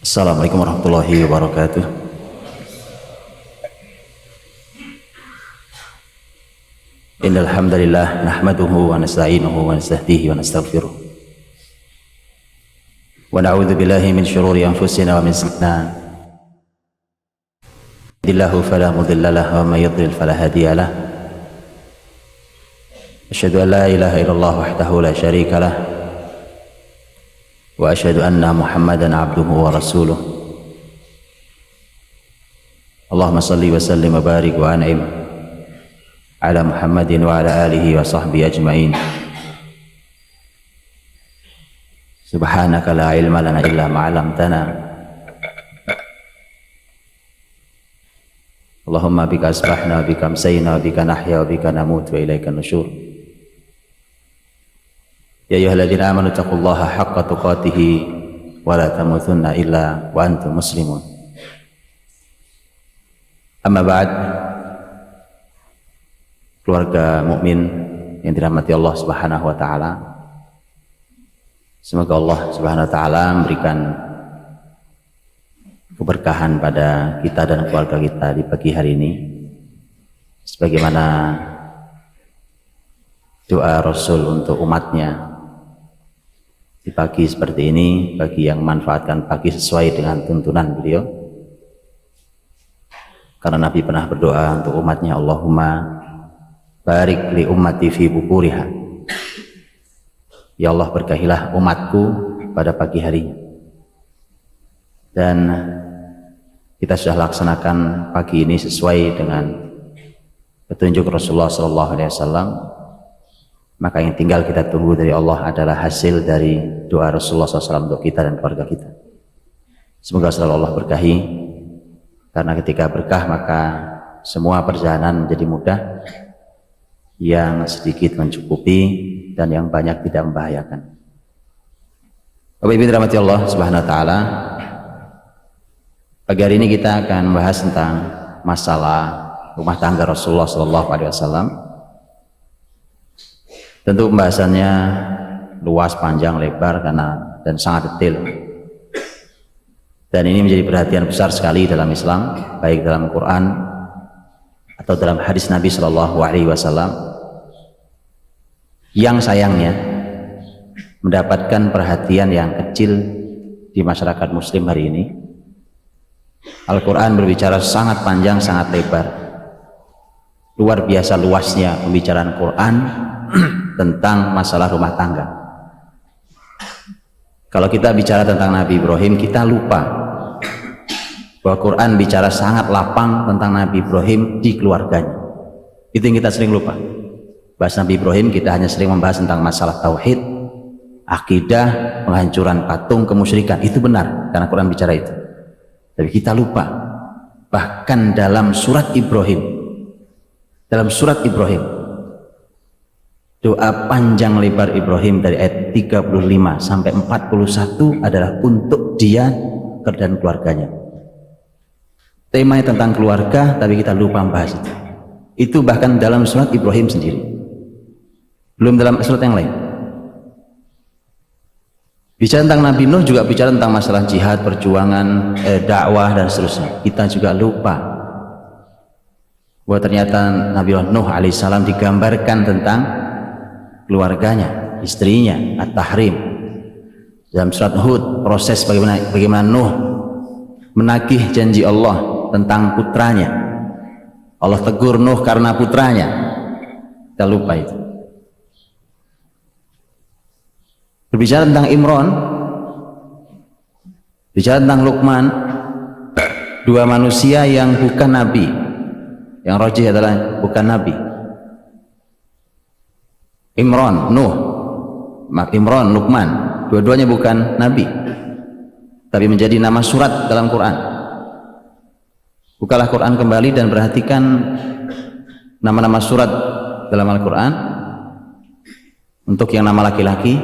Assalamualaikum warahmatullahi wabarakatuh. Innal hamdalillah nahmaduhu wa nasta'inuhu wa nastahdihi wa nastaghfiruh. Wa na'udzu billahi min shururi anfusina wa min sayyi'ati a'malina. Fala mudilla lahu wa may yudlil fala hadiya lahu. Asyhadu an la ilaha illallah wahdahu la syarika lahu. Wa asyhadu anna Muhammadan abduhu wa rasuluh. Allahumma salli wa sallim wa barik wa an'im ala Muhammadin wa ala alihi wa sahbihi ajma'in. Subhanaka la ilma lana illa ma 'allamtana. Allahumma bika asbahna wa bika amsayna wa bika nahya wa bika namut wa ilaika nusyur. Ya ayyuhalladzina amanu taqullaha haqqa tuqatih wa la tamutunna illa wa antum muslimun. Amma ba'd. Keluarga mukmin yang dirahmati Allah Subhanahu wa taala. Semoga Allah Subhanahu wa taala memberikan keberkahan pada kita dan keluarga kita di pagi hari ini. Sebagaimana doa Rasul untuk umatnya di pagi seperti ini, bagi yang memanfaatkan pagi sesuai dengan tuntunan beliau. Karena Nabi pernah berdoa untuk umatnya, Allahumma barik li ummati fi bukuriha. Ya Allah, berkahilah umatku pada pagi harinya. Dan kita sudah laksanakan pagi ini sesuai dengan petunjuk Rasulullah SAW. Maka yang tinggal kita tunggu dari Allah adalah hasil dari doa Rasulullah SAW untuk kita dan keluarga kita. Semoga selalu Allah berkahi, karena ketika berkah maka semua perjalanan menjadi mudah, yang sedikit mencukupi dan yang banyak tidak membahayakan. Bapak Ibu dirahmati Allah Subhanahu wa taala, pagi hari ini kita akan membahas tentang masalah rumah tangga Rasulullah SAW. Tentu pembahasannya luas, panjang, lebar dan sangat detail. Dan ini menjadi perhatian besar sekali dalam Islam, baik dalam Quran atau dalam hadis Nabi SAW. Yang sayangnya mendapatkan perhatian yang kecil di masyarakat Muslim hari ini. Al-Quran berbicara sangat panjang, sangat lebar. Luar biasa luasnya pembicaraan Quran tentang masalah rumah tangga. Kalau kita bicara tentang Nabi Ibrahim, kita lupa bahwa Quran bicara sangat lapang tentang Nabi Ibrahim di keluarganya. Itu yang kita sering lupa. Bahas Nabi Ibrahim, kita hanya sering membahas tentang masalah tauhid, akidah, penghancuran patung, kemusyrikan. Itu benar, karena Quran bicara itu. Tapi kita lupa, bahkan dalam surat Ibrahim, doa panjang lebar Ibrahim dari ayat 35 sampai 41 adalah untuk dia dan keluarganya. Temanya tentang keluarga, tapi kita lupa membahas itu. Itu bahkan dalam surat Ibrahim sendiri, belum dalam surat yang lain. Bicara tentang Nabi Nuh juga bicara tentang masalah jihad, perjuangan, dakwah dan seterusnya. Kita juga lupa bahwa ternyata Nabi Nuh alaihissalam digambarkan tentang keluarganya, istrinya, At-Tahrim. Dalam surat Hud, proses bagaimana Nuh menagih janji Allah tentang putranya. Allah tegur Nuh karena putranya. Kita lupa itu. Berbicara tentang Imran, bicara tentang Luqman, dua manusia yang bukan nabi. Yang rajih adalah bukan nabi. Imran, Nuh, Imran, Luqman, dua-duanya bukan nabi, tapi menjadi nama surat dalam Quran. Bukalah Quran kembali dan perhatikan nama-nama surat dalam Al-Quran. Untuk yang nama laki-laki,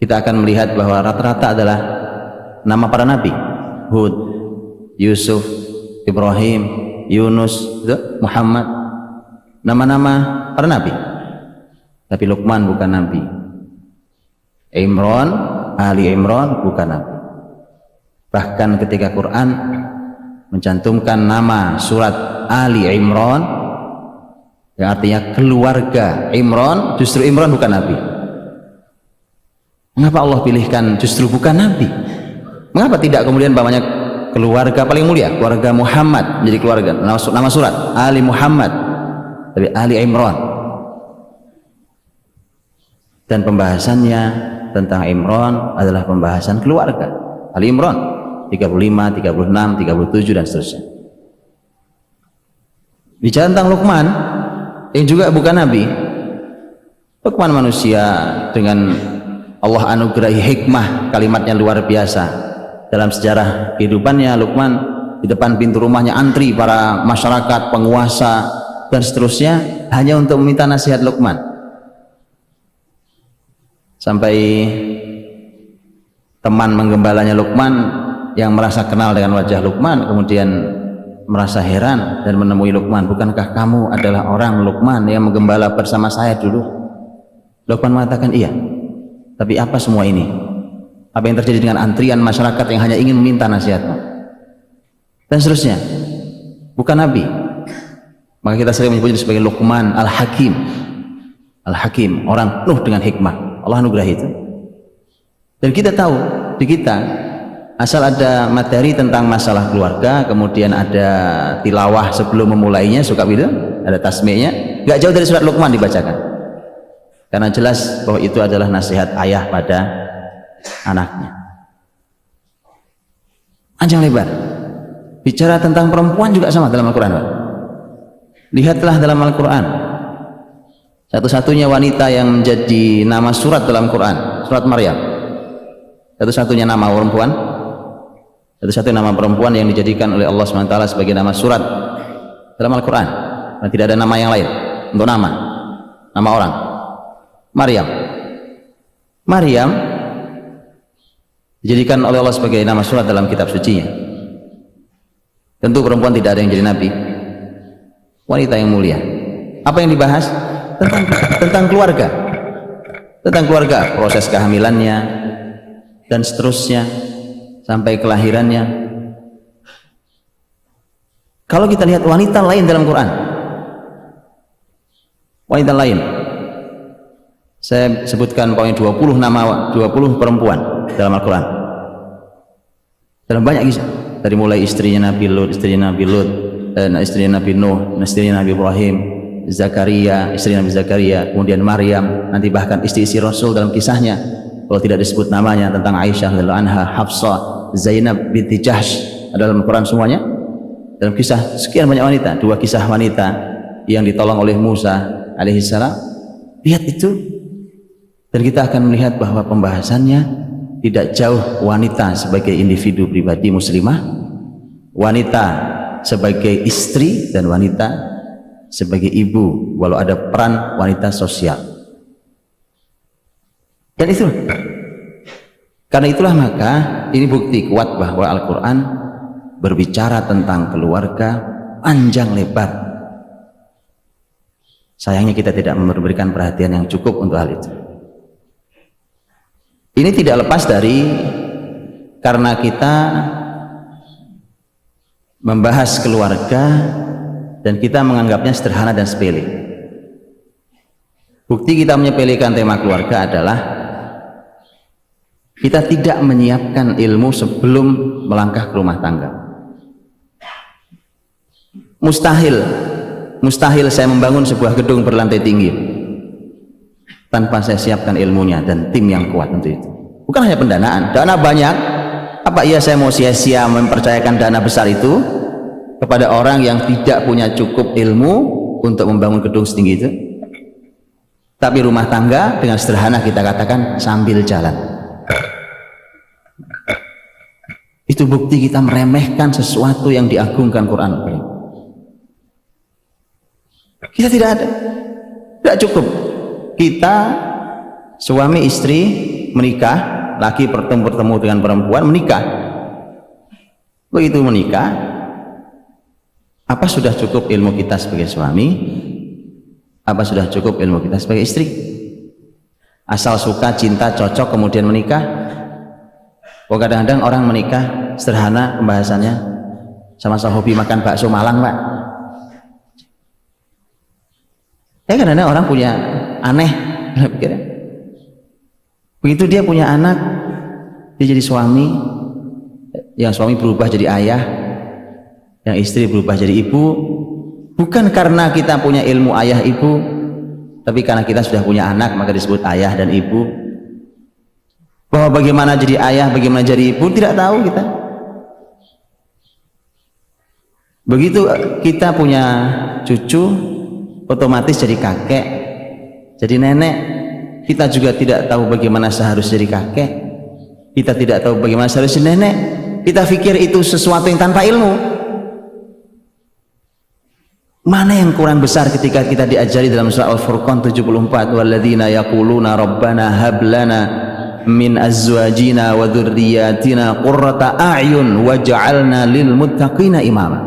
kita akan melihat bahwa rata-rata adalah nama para nabi. Hud, Yusuf, Ibrahim, Yunus, Muhammad, nama-nama para nabi. Tapi Luqman bukan nabi. Imran, Ali Imran bukan nabi. Bahkan ketika Quran mencantumkan nama surat Ali Imran yang artinya keluarga Imran, justru Imran bukan Nabi. Mengapa Allah pilihkan justru bukan Nabi? Mengapa tidak kemudian banyak keluarga paling mulia, keluarga Muhammad menjadi keluarga, nama surat Ali Muhammad, tapi Ali Imran. Dan pembahasannya tentang Imran adalah pembahasan keluarga. Ali Imran 35, 36, 37 dan seterusnya. Bicara tentang Luqman yang juga bukan Nabi. Luqman manusia dengan Allah anugerahi hikmah, kalimatnya luar biasa. Dalam sejarah kehidupannya, Luqman di depan pintu rumahnya antri para masyarakat, penguasa dan seterusnya hanya untuk meminta nasihat Luqman. Sampai teman menggembalanya Luqman yang merasa kenal dengan wajah Luqman kemudian merasa heran dan menemui Luqman, bukankah kamu adalah orang Luqman yang menggembala bersama saya dulu? Luqman mengatakan, iya. Tapi apa semua ini? Apa yang terjadi dengan antrian masyarakat yang hanya ingin meminta nasihatmu? Dan seterusnya. Bukan Nabi. Maka kita sering menyebutnya sebagai Luqman Al-Hakim. Al-Hakim, orang penuh dengan hikmah. Allah anugerahi itu. Dan kita tahu di kita asal ada materi tentang masalah keluarga, kemudian ada tilawah sebelum memulainya, suka gitu, ada tasmihnya, gak jauh dari surat Luqman dibacakan. Karena jelas bahwa itu adalah nasihat ayah pada anaknya. Panjang lebar. Bicara tentang perempuan juga sama dalam Al-Quran. Lihatlah dalam Al-Quran, satu-satunya wanita yang menjadi nama surat dalam Quran, surat Maryam. Satu-satunya nama perempuan, satu-satunya nama perempuan yang dijadikan oleh Allah SWT sebagai nama surat dalam Al-Quran. Dan tidak ada nama yang lain untuk nama orang. Maryam. Maryam dijadikan oleh Allah sebagai nama surat dalam kitab sucinya. Tentu perempuan tidak ada yang jadi nabi, wanita yang mulia. Apa yang dibahas? Tentang keluarga, tentang keluarga, proses kehamilannya dan seterusnya sampai kelahirannya. Kalau kita lihat wanita lain dalam Quran, wanita lain, saya sebutkan poin 20 nama 20 perempuan dalam Al-Quran dalam banyak kisah, dari mulai istrinya Nabi Lut, istrinya Nabi Nuh, istrinya Nabi Ibrahim, Zakaria, istri Nabi Zakaria, kemudian Maryam, nanti bahkan istri-istri Rasul dalam kisahnya, kalau tidak disebut namanya, tentang Aisyah radhiyallahu anha, Hafsah, Zainab binti Jahsh, ada dalam Quran semuanya. Dalam kisah sekian banyak wanita, 2 kisah wanita yang ditolong oleh Musa alaihissalam. Lihat itu, dan kita akan melihat bahwa pembahasannya tidak jauh wanita sebagai individu pribadi muslimah, wanita sebagai istri, dan wanita sebagai ibu, walau ada peran wanita sosial. Dan itu, karena itulah maka ini bukti kuat bahwa Al-Quran berbicara tentang keluarga panjang lebar. Sayangnya kita tidak memberikan perhatian yang cukup untuk hal itu. Ini tidak lepas dari karena kita membahas keluarga dan kita menganggapnya sederhana dan sepele. Bukti kita menyepelekan tema keluarga adalah kita tidak menyiapkan ilmu sebelum melangkah ke rumah tangga. Mustahil saya membangun sebuah gedung berlantai tinggi tanpa saya siapkan ilmunya dan tim yang kuat untuk itu. Bukan hanya pendanaan, dana banyak. Apa iya saya mau sia-sia mempercayakan dana besar itu kepada orang yang tidak punya cukup ilmu untuk membangun gedung setinggi itu? Tapi rumah tangga dengan sederhana kita katakan sambil jalan. Itu bukti kita meremehkan sesuatu yang diagungkan Quran. Kita tidak cukup. Kita suami istri menikah, laki bertemu dengan perempuan menikah. Begitu menikah, apa sudah cukup ilmu kita sebagai suami? Apa sudah cukup ilmu kita sebagai istri? Asal suka, cinta, cocok kemudian menikah? Kadang-kadang orang menikah sederhana pembahasannya, sama-sama hobi makan bakso Malang, Pak. Kadang-kadang orang punya aneh, begitu dia punya anak, dia jadi suami, yang suami berubah jadi ayah, yang istri berubah jadi ibu, bukan karena kita punya ilmu ayah ibu, tapi karena kita sudah punya anak maka disebut ayah dan ibu. Bahwa bagaimana jadi ayah, bagaimana jadi ibu tidak tahu kita. Begitu kita punya cucu, otomatis jadi kakek, jadi nenek. Kita juga tidak tahu bagaimana seharusnya jadi kakek, kita tidak tahu bagaimana seharusnya nenek. Kita pikir itu sesuatu yang tanpa ilmu. Mana yang kurang besar ketika kita diajari dalam surah Al-Furqan 74, walladzina yaquluna rabbana hab lana min azwajina wa dzurriyyatina qurrata a'yun waj'alna lil muttaqina imama.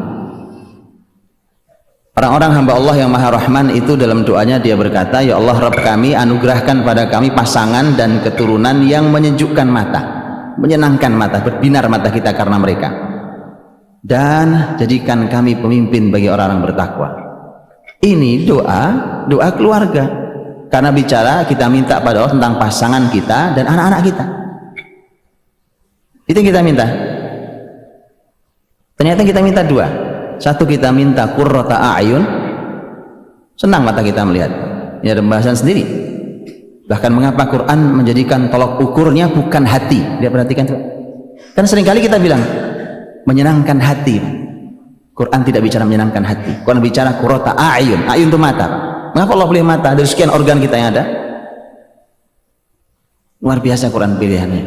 Orang-orang hamba Allah yang Maha Rahman itu dalam doanya dia berkata, ya Allah Rabb kami, anugerahkan pada kami pasangan dan keturunan yang menyejukkan mata, menyenangkan mata, berbinar mata kita karena mereka, dan jadikan kami pemimpin bagi orang-orang bertakwa. Ini doa keluarga. Karena bicara kita minta pada Allah tentang pasangan kita dan anak-anak kita. Itu yang kita minta. Ternyata kita minta dua. Satu, kita minta qurrata a'yun, senang mata kita melihat. Ini ada pembahasan sendiri. Bahkan mengapa Quran menjadikan tolok ukurnya bukan hati. Dia perhatikan tuh. Kan seringkali kita bilang menyenangkan hati. Quran tidak bicara menyenangkan hati. Quran bicara qurrata a'yun. A'yun itu mata. Mengapa Allah pilih mata dari sekian organ kita yang ada? Luar biasa Quran pilihannya.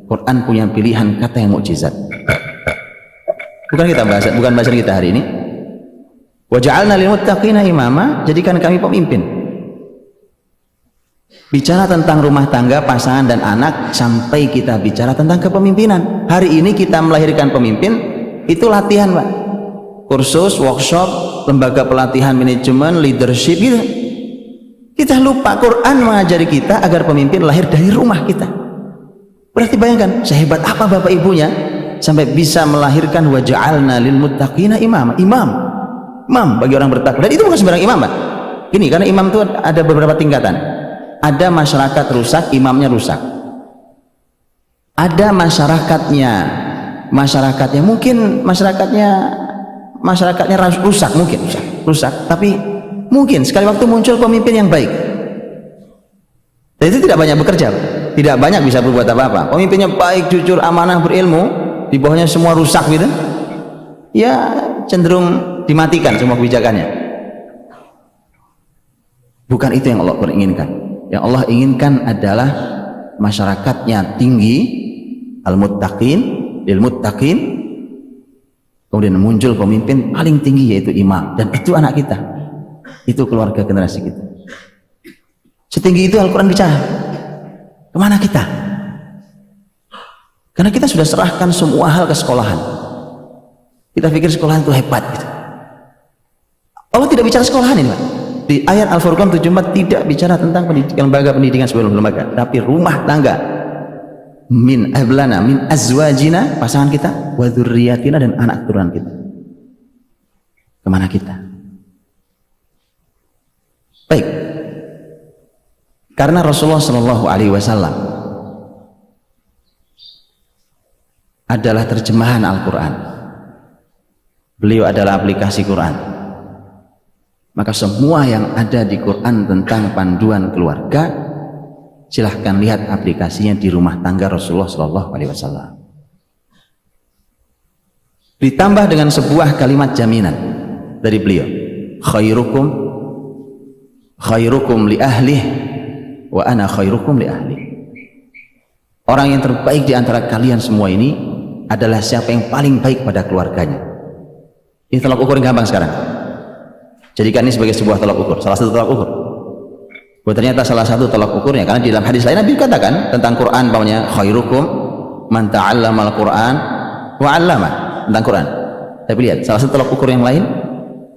Quran punya pilihan kata yang mukjizat. Bukan bahasan kita hari ini. Wa ja'alna lil muttaqina imama, jadikan kami pemimpin. Bicara tentang rumah tangga, pasangan dan anak, sampai kita bicara tentang kepemimpinan. Hari ini kita melahirkan pemimpin, itu latihan, Pak. Kursus, workshop, lembaga pelatihan manajemen, leadership gitu. Kita lupa Quran mengajari kita agar pemimpin lahir dari rumah kita. Berarti bayangkan sehebat apa bapak ibunya sampai bisa melahirkan wa ja'alna lil muttaqina imam bagi orang bertakwa. Dan itu bukan sembarang imam, Pak. Ini karena imam itu ada beberapa tingkatan. Ada masyarakat rusak, imamnya rusak. Ada masyarakatnya mungkin masyarakatnya rusak, tapi mungkin sekali waktu muncul pemimpin yang baik. Dan itu tidak banyak bekerja, tidak banyak bisa berbuat apa-apa. Pemimpinnya baik, jujur, amanah, berilmu, di bawahnya semua rusak gitu, ya cenderung dimatikan semua kebijakannya. Bukan itu yang Allah inginkan. Yang Allah inginkan adalah masyarakatnya tinggi, al-muttaqin, lil-muttaqin. Kemudian muncul pemimpin paling tinggi yaitu imam, dan itu anak kita, itu keluarga generasi kita. Setinggi itu Al-Quran bicara. Kemana kita? Karena kita sudah serahkan semua hal ke sekolahan. Kita pikir sekolahan itu hebat gitu. Allah tidak bicara sekolahan ini, Pak. Di ayat Al-Furqan 74 tidak bicara tentang pendidikan, lembaga pendidikan sebelum lembaga, tapi rumah tangga. Min ablana min azwajina, pasangan kita, wa dzurriyyatina, dan anak keturunan kita. Kemana kita? Baik. Karena Rasulullah Shallallahu Alaihi Wasallam adalah terjemahan Al-Quran, beliau adalah aplikasi Quran, maka semua yang ada di Quran tentang panduan keluarga, silahkan lihat aplikasinya di rumah tangga Rasulullah Shallallahu Alaihi Wasallam. Ditambah dengan sebuah kalimat jaminan dari beliau, khairukum li ahlih wa ana khairukum li ahli. Orang yang terbaik di antara kalian semua ini adalah siapa yang paling baik pada keluarganya. Ini tolak ukur yang gampang sekarang. Jadikan ini sebagai sebuah tolak ukur, salah satu tolak ukur. Ternyata salah satu tolak ukurnya, karena di dalam hadis lain Nabi katakan tentang Quran, bahwanya khairukum man ta'allama al-Quran wa 'allama, tentang Quran. Tapi lihat, salah satu tolak ukur yang lain,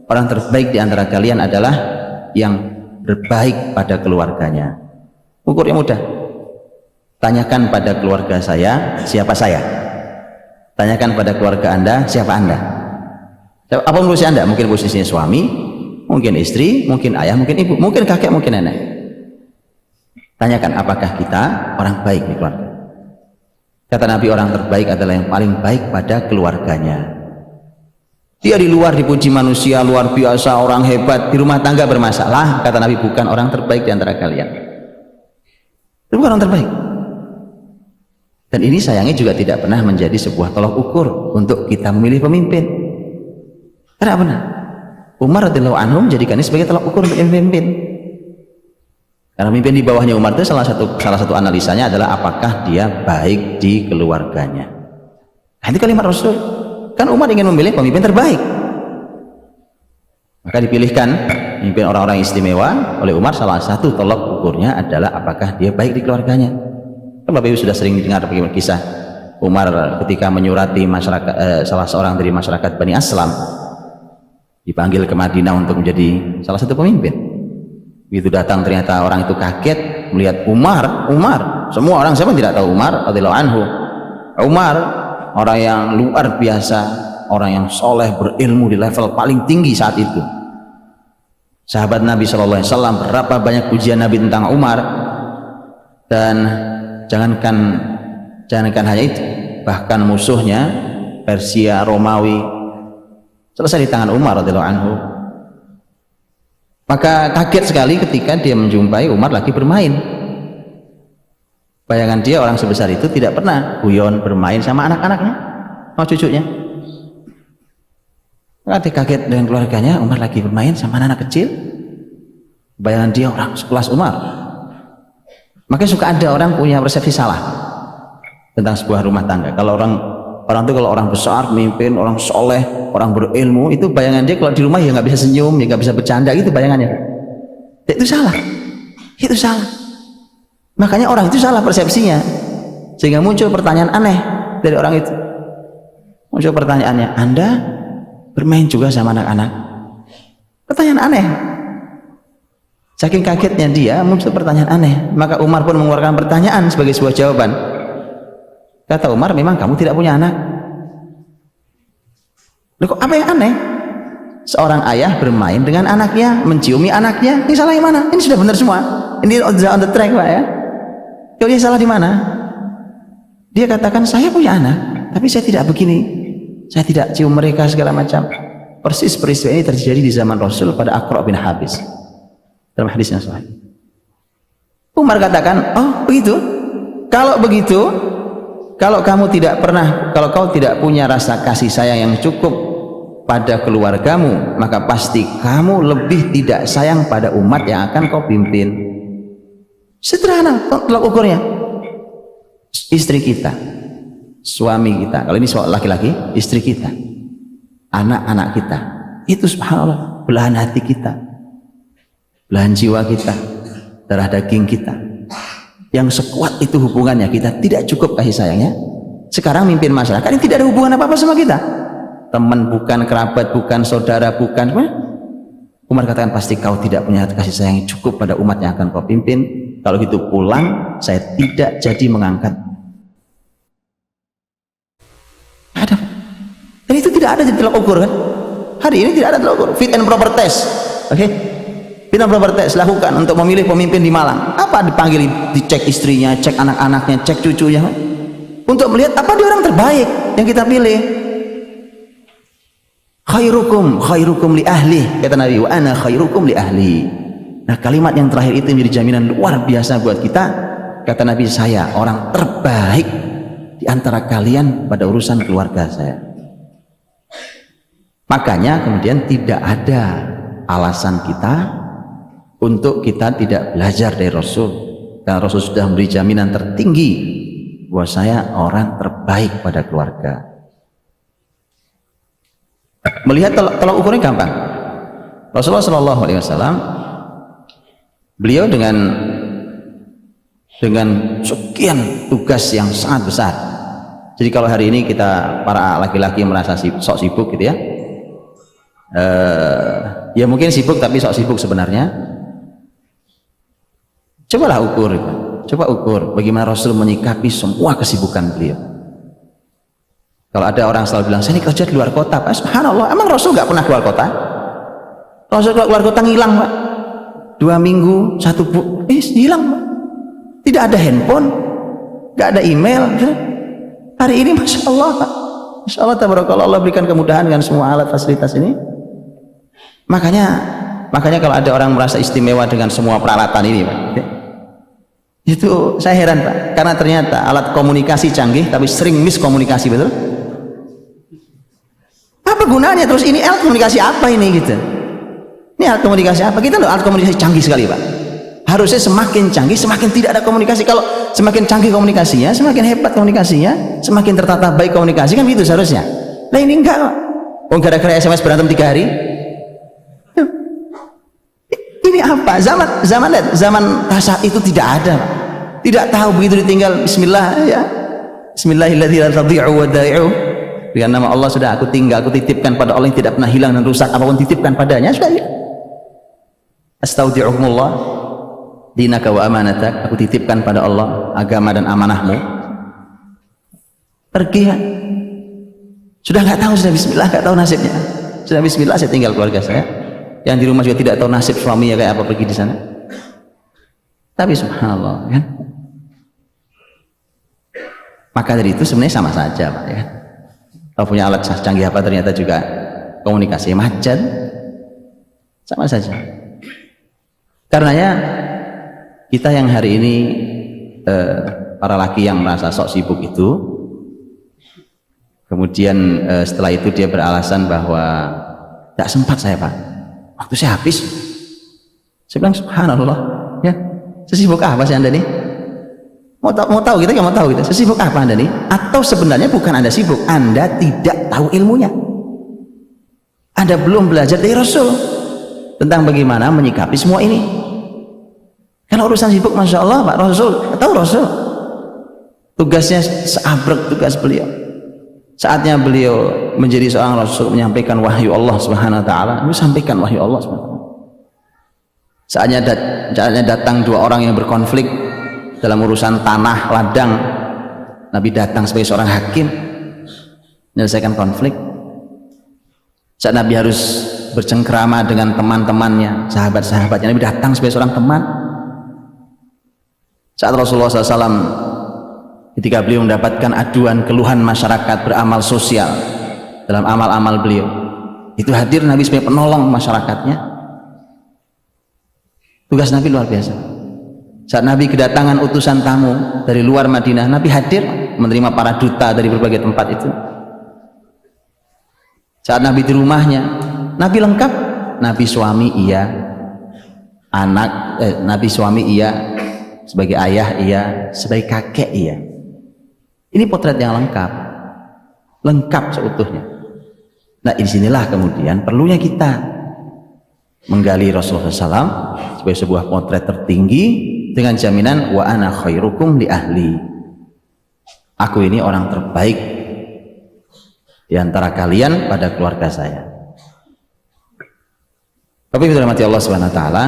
orang terbaik di antara kalian adalah yang berbaik pada keluarganya. Ukur yang mudah. Tanyakan pada keluarga saya, siapa saya? Tanyakan pada keluarga Anda, siapa Anda? Apa posisi Anda? Mungkin posisinya suami, mungkin istri, mungkin ayah, mungkin ibu, mungkin kakek, mungkin nenek. Tanyakan, apakah kita orang baik di keluarga? Kata Nabi, orang terbaik adalah yang paling baik pada keluarganya. Dia di luar dipuji manusia, luar biasa, orang hebat, di rumah tangga bermasalah. Kata Nabi, bukan orang terbaik di antara kalian. Itu bukan orang terbaik. Dan ini sayangnya juga tidak pernah menjadi sebuah tolak ukur untuk kita memilih pemimpin. Karena benar, Umar radhiyallahu anhu menjadikan ini sebagai tolak ukur untuk pemimpin. Karena pemimpin di bawahnya Umar itu salah satu analisanya adalah apakah dia baik di keluarganya. Nah, itu kalimat Rasul. Kan Umar ingin memilih pemimpin terbaik. Maka dipilihkan pemimpin orang-orang istimewa oleh Umar. Salah satu tolak ukurnya adalah apakah dia baik di keluarganya. Bapak Ibu sudah sering mendengar bagaimana kisah Umar ketika menyurati masyarakat, salah seorang dari masyarakat Bani Aslam, dipanggil ke Madinah untuk menjadi salah satu pemimpin. Begitu datang ternyata orang itu kaget melihat Umar. Semua orang, siapa yang tidak tahu Umar radhiyallahu anhu? Umar orang yang luar biasa, orang yang soleh, berilmu di level paling tinggi saat itu. Sahabat Nabi SAW, berapa banyak pujian Nabi tentang Umar. Dan jangankan hanya itu, bahkan musuhnya Persia, Romawi selesai di tangan Umar radhiyallahu anhu. Maka kaget sekali ketika dia menjumpai Umar lagi bermain. Bayangan dia orang sebesar itu tidak pernah guyon bermain sama anak-anaknya, sama cucunya. Maka dia kaget dengan keluarganya, Umar lagi bermain sama anak-anak kecil. Bayangan dia orang sekelas Umar. Makanya suka ada orang punya persepsi salah tentang sebuah rumah tangga. Kalau orang itu kalau orang besar, pemimpin, orang soleh, orang berilmu, itu bayangan dia kalau di rumah ya nggak bisa senyum, ya nggak bisa bercanda, gitu bayangannya. Itu salah. Itu salah. Makanya orang itu salah persepsinya, sehingga muncul pertanyaan aneh dari orang itu. Muncul pertanyaannya, Anda bermain juga sama anak-anak? Pertanyaan aneh. Saking kagetnya dia, muncul pertanyaan aneh. Maka Umar pun mengeluarkan pertanyaan sebagai sebuah jawaban. Kata Umar, memang kamu tidak punya anak? Loh, kok apa yang aneh? Seorang ayah bermain dengan anaknya, menciumi anaknya, ini salah yang mana? Ini sudah benar semua. Ini on the track, Pak, ya. Kalau dia salah di mana? Dia katakan, saya punya anak, tapi saya tidak begini. Saya tidak cium mereka segala macam. Persis peristiwa ini terjadi di zaman Rasul pada Aqra' bin Habis. Dalam hadis yang sahih. Umar katakan, oh begitu? Kalau begitu, kalau kau tidak punya rasa kasih sayang yang cukup pada keluargamu, maka pasti kamu lebih tidak sayang pada umat yang akan kau pimpin. Sederhana tolak ukurnya. Istri kita, suami kita, kalau ini laki-laki, istri kita, anak-anak kita, itu subhanallah belahan hati kita, belahan jiwa kita, darah daging kita. Yang sekuat itu hubungannya, kita tidak cukup kasih sayangnya. Sekarang mimpin masyarakat yang tidak ada hubungan apa-apa sama kita, teman bukan, kerabat bukan, saudara bukan. Umar katakan, pasti kau tidak punya kasih sayang yang cukup pada umat yang akan kau pimpin. Kalau gitu pulang, saya tidak jadi mengangkat. Ada. Dan itu tidak ada jadi tolak ukur, kan? Hari ini tidak ada tolak ukur. Fit and proper test, oke? Fit and proper test lakukan untuk memilih pemimpin di Malang. Apa dipanggil, dicek istrinya, cek anak-anaknya, cek cucunya, untuk melihat apa dia orang terbaik yang kita pilih. Khairukum li ahli, kata Nabi, wa ana khairukum li ahli. Nah, kalimat yang terakhir itu menjadi jaminan luar biasa buat kita. Kata Nabi, saya orang terbaik di antara kalian pada urusan keluarga saya. Makanya kemudian tidak ada alasan kita untuk kita tidak belajar dari Rasul. Karena Rasul sudah memberi jaminan tertinggi bahwa saya orang terbaik pada keluarga. Melihat tolak ukurnya gampang. Rasulullah SAW, beliau dengan sekian tugas yang sangat besar. Jadi kalau hari ini kita para laki-laki merasa sok sibuk gitu ya, ya mungkin sibuk tapi sok sibuk sebenarnya. Cobalah ukur, Coba ukur bagaimana Rasul menyikapi semua kesibukan beliau. Kalau ada orang selalu bilang, saya ini kerja di luar kota, Pak. Subhanallah, emang Rasul nggak pernah keluar kota? Rasul keluar kota ngilang, Pak. 2 minggu, 1 hilang, Pak. Tidak ada handphone, nggak ada email. Hari ini, Masya Allah, Pak. Masya Allah, tabarakallah, Allah berikan kemudahan dengan semua alat fasilitas ini. Makanya kalau ada orang merasa istimewa dengan semua peralatan ini, Pak, itu saya heran, Pak, karena ternyata alat komunikasi canggih tapi sering miskomunikasi, betul? Apa gunanya terus ini alat komunikasi apa ini gitu? Ini alat komunikasi apa? Kita loh alat komunikasi canggih sekali, Pak. Harusnya semakin canggih semakin tidak ada komunikasi. Kalau semakin canggih komunikasinya, semakin hebat komunikasinya, semakin tertata baik komunikasi, kan gitu seharusnya. Nah ini enggak, Pak. Oh, gara-gara SMS berantem 3 hari. Ini apa? Zaman saat itu tidak ada, Pak. Tidak tahu, begitu ditinggal bismillah ya. Bismillahirrahmanirrahim, la tadhi'u wadai'u. Dengan nama Allah sudah aku tinggal, aku titipkan pada Allah yang tidak pernah hilang dan rusak, apapun titipkan padanya sudah ya. Astaudi'ukumullah dinaka wa amanatak, aku titipkan pada Allah agama dan amanahmu. Pergi ya. Sudah nggak tahu, sudah bismillah nggak tahu nasibnya. Sudah bismillah saya tinggal keluarga saya. Yang di rumah juga tidak tahu nasib suaminya kayak apa, pergi di sana. Tapi subhanallah kan. Maka dari itu sebenarnya sama saja, Pak, ya. Kalau punya alat canggih apa ternyata juga komunikasi macet, sama saja. Karenanya kita yang hari ini para laki yang merasa sok sibuk itu, kemudian setelah itu dia beralasan bahwa tidak sempat saya, Pak, waktu saya habis. Saya bilang subhanallah ya, sesibuk apa sih Anda nih? Mau tahu kita, mau tahu kita sesibuk apa Anda nih? Atau sebenarnya bukan Anda sibuk, Anda tidak tahu ilmunya. Anda belum belajar dari Rasul tentang bagaimana menyikapi semua ini. Kalau urusan sibuk, Masya Allah, Pak, Rasul tugasnya seabrek tugas beliau. Saatnya beliau menjadi seorang Rasul, menyampaikan wahyu Allah Subhanahu wa Ta'ala, sampaikan wahyu Allah Subhanahu wa Ta'ala. Saatnya datang 2 orang yang berkonflik dalam urusan tanah ladang, Nabi datang sebagai seorang hakim menyelesaikan konflik. Saat Nabi harus bercengkrama dengan teman-temannya, sahabat-sahabatnya, Nabi datang sebagai seorang teman. Saat Rasulullah SAW ketika beliau mendapatkan aduan keluhan masyarakat beramal sosial dalam amal-amal beliau, itu hadir Nabi sebagai penolong masyarakatnya. Tugas Nabi luar biasa. Saat Nabi kedatangan utusan tamu dari luar Madinah, Nabi hadir menerima para duta dari berbagai tempat itu. Saat Nabi di rumahnya, Nabi lengkap. Nabi suami iya, Nabi suami iya, sebagai ayah iya, sebagai kakek iya. Ini potret yang lengkap seutuhnya. Nah, disinilah kemudian perlunya kita menggali Rasulullah SAW sebagai sebuah potret tertinggi dengan jaminan wa ana khairukum li ahli, aku ini orang terbaik di antara kalian pada keluarga saya. Tapi dirahmati Allah Subhanahu wa Ta'ala,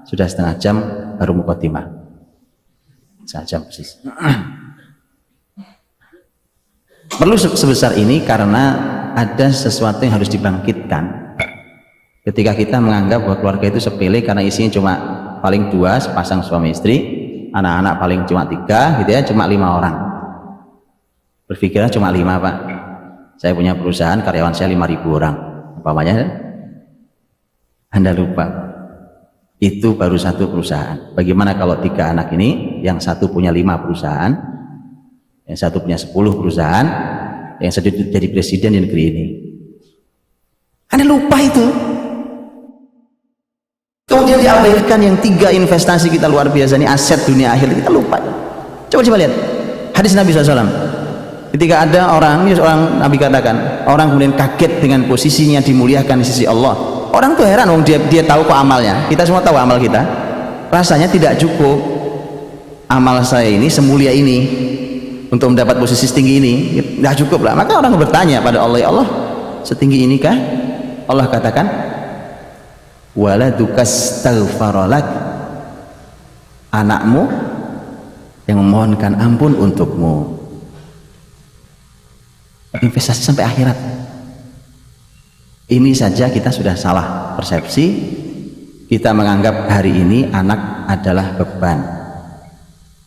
sudah setengah jam baru muqaddimah, setengah jam persis. Perlu sebesar ini karena ada sesuatu yang harus dibangkitkan. Ketika kita menganggap bahwa keluarga itu sepele karena isinya cuma paling 2 sepasang suami istri, anak-anak paling cuma 3 gitu ya, cuma 5 orang. Berpikirnya cuma 5, Pak. Saya punya perusahaan, karyawan saya 5.000 orang umpamanya. Anda lupa, itu baru 1 perusahaan. Bagaimana kalau 3 anak ini, yang 1 punya 5 perusahaan, yang 1 punya 10 perusahaan, yang 1 jadi presiden di negeri ini. Anda lupa itu. Kemudian diabaikan yang 3 investasi kita luar biasa, ini aset dunia akhir, kita lupa. Coba lihat hadis Nabi SAW. Ketika ada orang, ini seorang Nabi katakan, orang kemudian kaget dengan posisinya dimuliakan di sisi Allah. Orang tuh heran, dia tahu kok amalnya. Kita semua tahu amal kita. Rasanya tidak cukup amal saya ini semulia ini untuk mendapat posisi setinggi ini, tidak cukup lah. Maka orang bertanya pada Allah, ya Allah, setinggi inikah? Allah katakan, waladukas taghfaralak, anakmu yang memohonkan ampun untukmu. Investasi sampai akhirat. Ini saja kita sudah salah persepsi. Kita menganggap hari ini anak adalah beban,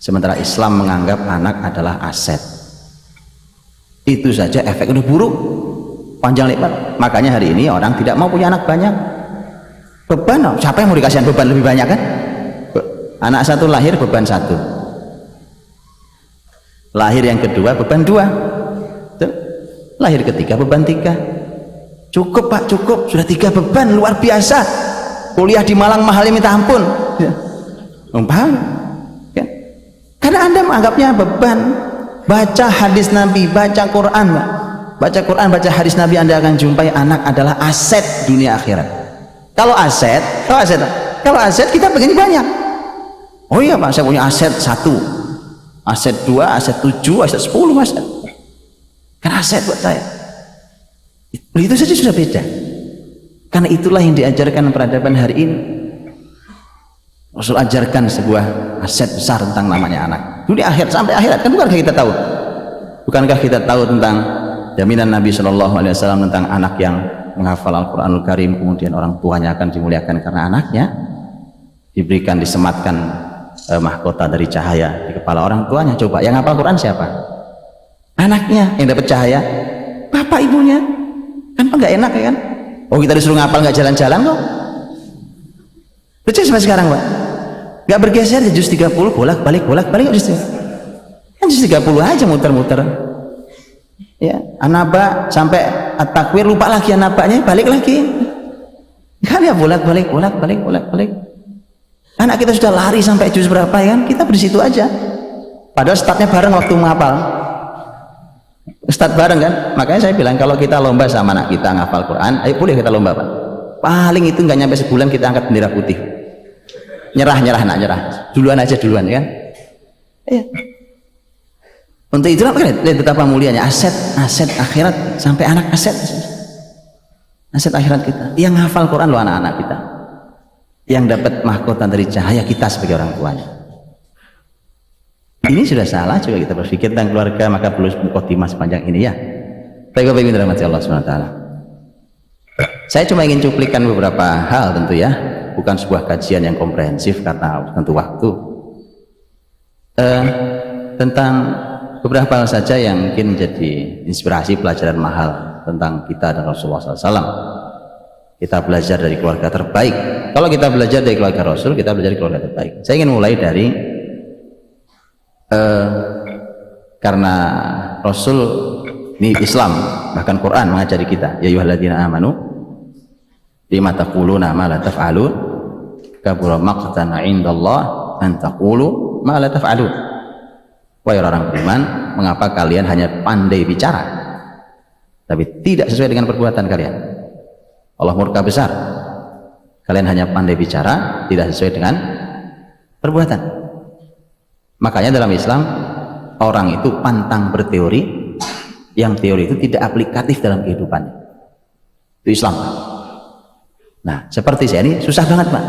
sementara Islam menganggap anak adalah aset. Itu saja efek udah buruk, panjang lebar. Makanya hari ini orang tidak mau punya anak banyak. Beban, siapa yang mau dikasih beban lebih banyak kan? Anak satu lahir beban satu, lahir yang kedua beban dua, lahir ketiga beban tiga. Cukup Pak, cukup, sudah 3 beban, luar biasa. Kuliah di Malang mahalnya minta ampun. Paham? Ya. Karena Anda menganggapnya beban. Baca hadis Nabi, baca Quran, Pak. Baca Quran, baca hadis Nabi, Anda akan jumpai anak adalah aset dunia akhirat. Kalau aset kita begini banyak. Oh iya Pak, saya punya aset 1, aset 2, aset 7, aset 10 aset. Kan aset buat saya. Itu saja sudah beda. Karena itulah yang diajarkan peradaban hari ini. Rasul ajarkan sebuah aset besar tentang namanya anak. Dunia akhirat sampai akhirat. Kan bukankah kita tahu? Bukankah kita tahu tentang jaminan Nabi Shallallahu Alaihi Wasallam tentang anak yang menghafal Al-Quranul Karim, kemudian orang tuanya akan dimuliakan karena anaknya diberikan, disematkan mahkota dari cahaya di kepala orang tuanya. Coba yang hafal Quran siapa? Anaknya. Yang dapat cahaya bapak ibunya. Kan enggak enak ya kan? Oh, kita disuruh ngapal nggak jalan-jalan kok. Percaya sampai sekarang Pak, nggak bergeser ya, juz 30 bolak-balik juz 30. Kan juz 30 aja muter-muter. Ya, anaba sampai at-takwir, lupa lagi anabanya, balik lagi. Kan ya bolak-balik. Anak kita sudah lari sampai juz berapa ya kan? Kita di situ aja. Padahal startnya bareng waktu menghafal. Start bareng kan. Makanya saya bilang kalau kita lomba sama anak kita ngafal Quran, ayo boleh kita lomba Pak. Paling itu nggak nyampe sebulan kita angkat bendera putih. Nyerah nak nyerah. Duluan aja ya kan. Iya. Untuk itulah lihat betapa mulianya aset akhirat sampai anak aset akhirat kita. Yang hafal Quran loh anak-anak kita. Yang dapat mahkota dari cahaya kita sebagai orang tuanya. Ini sudah salah juga kita berpikir tentang keluarga, maka perlu mukadimah sepanjang ini ya. Baik Bapak Ibu dirahmati Allah SWT. Saya cuma ingin cuplikan beberapa hal tentu ya, bukan sebuah kajian yang komprehensif karena tentu waktu. Tentang beberapa hal saja yang mungkin menjadi inspirasi pelajaran mahal tentang kita dan Rasulullah SAW. Kita belajar dari keluarga terbaik. Kalau kita belajar dari keluarga Rasul, kita belajar dari keluarga terbaik. Saya ingin mulai dari karena Rasul ini Islam, bahkan Quran mengajari kita, ya ayyuhalladzina amanu lima taquluna ma la taf'alun kabura maqtan 'indallah an taqulu ma la taf'alun. Wahai orang beriman, mengapa kalian hanya pandai bicara tapi tidak sesuai dengan perbuatan kalian? Allah murka besar. Kalian hanya pandai bicara, tidak sesuai dengan perbuatan. Makanya dalam Islam orang itu pantang berteori yang teori itu tidak aplikatif dalam kehidupannya. Itu Islam. Nah, seperti saya ini susah banget Pak,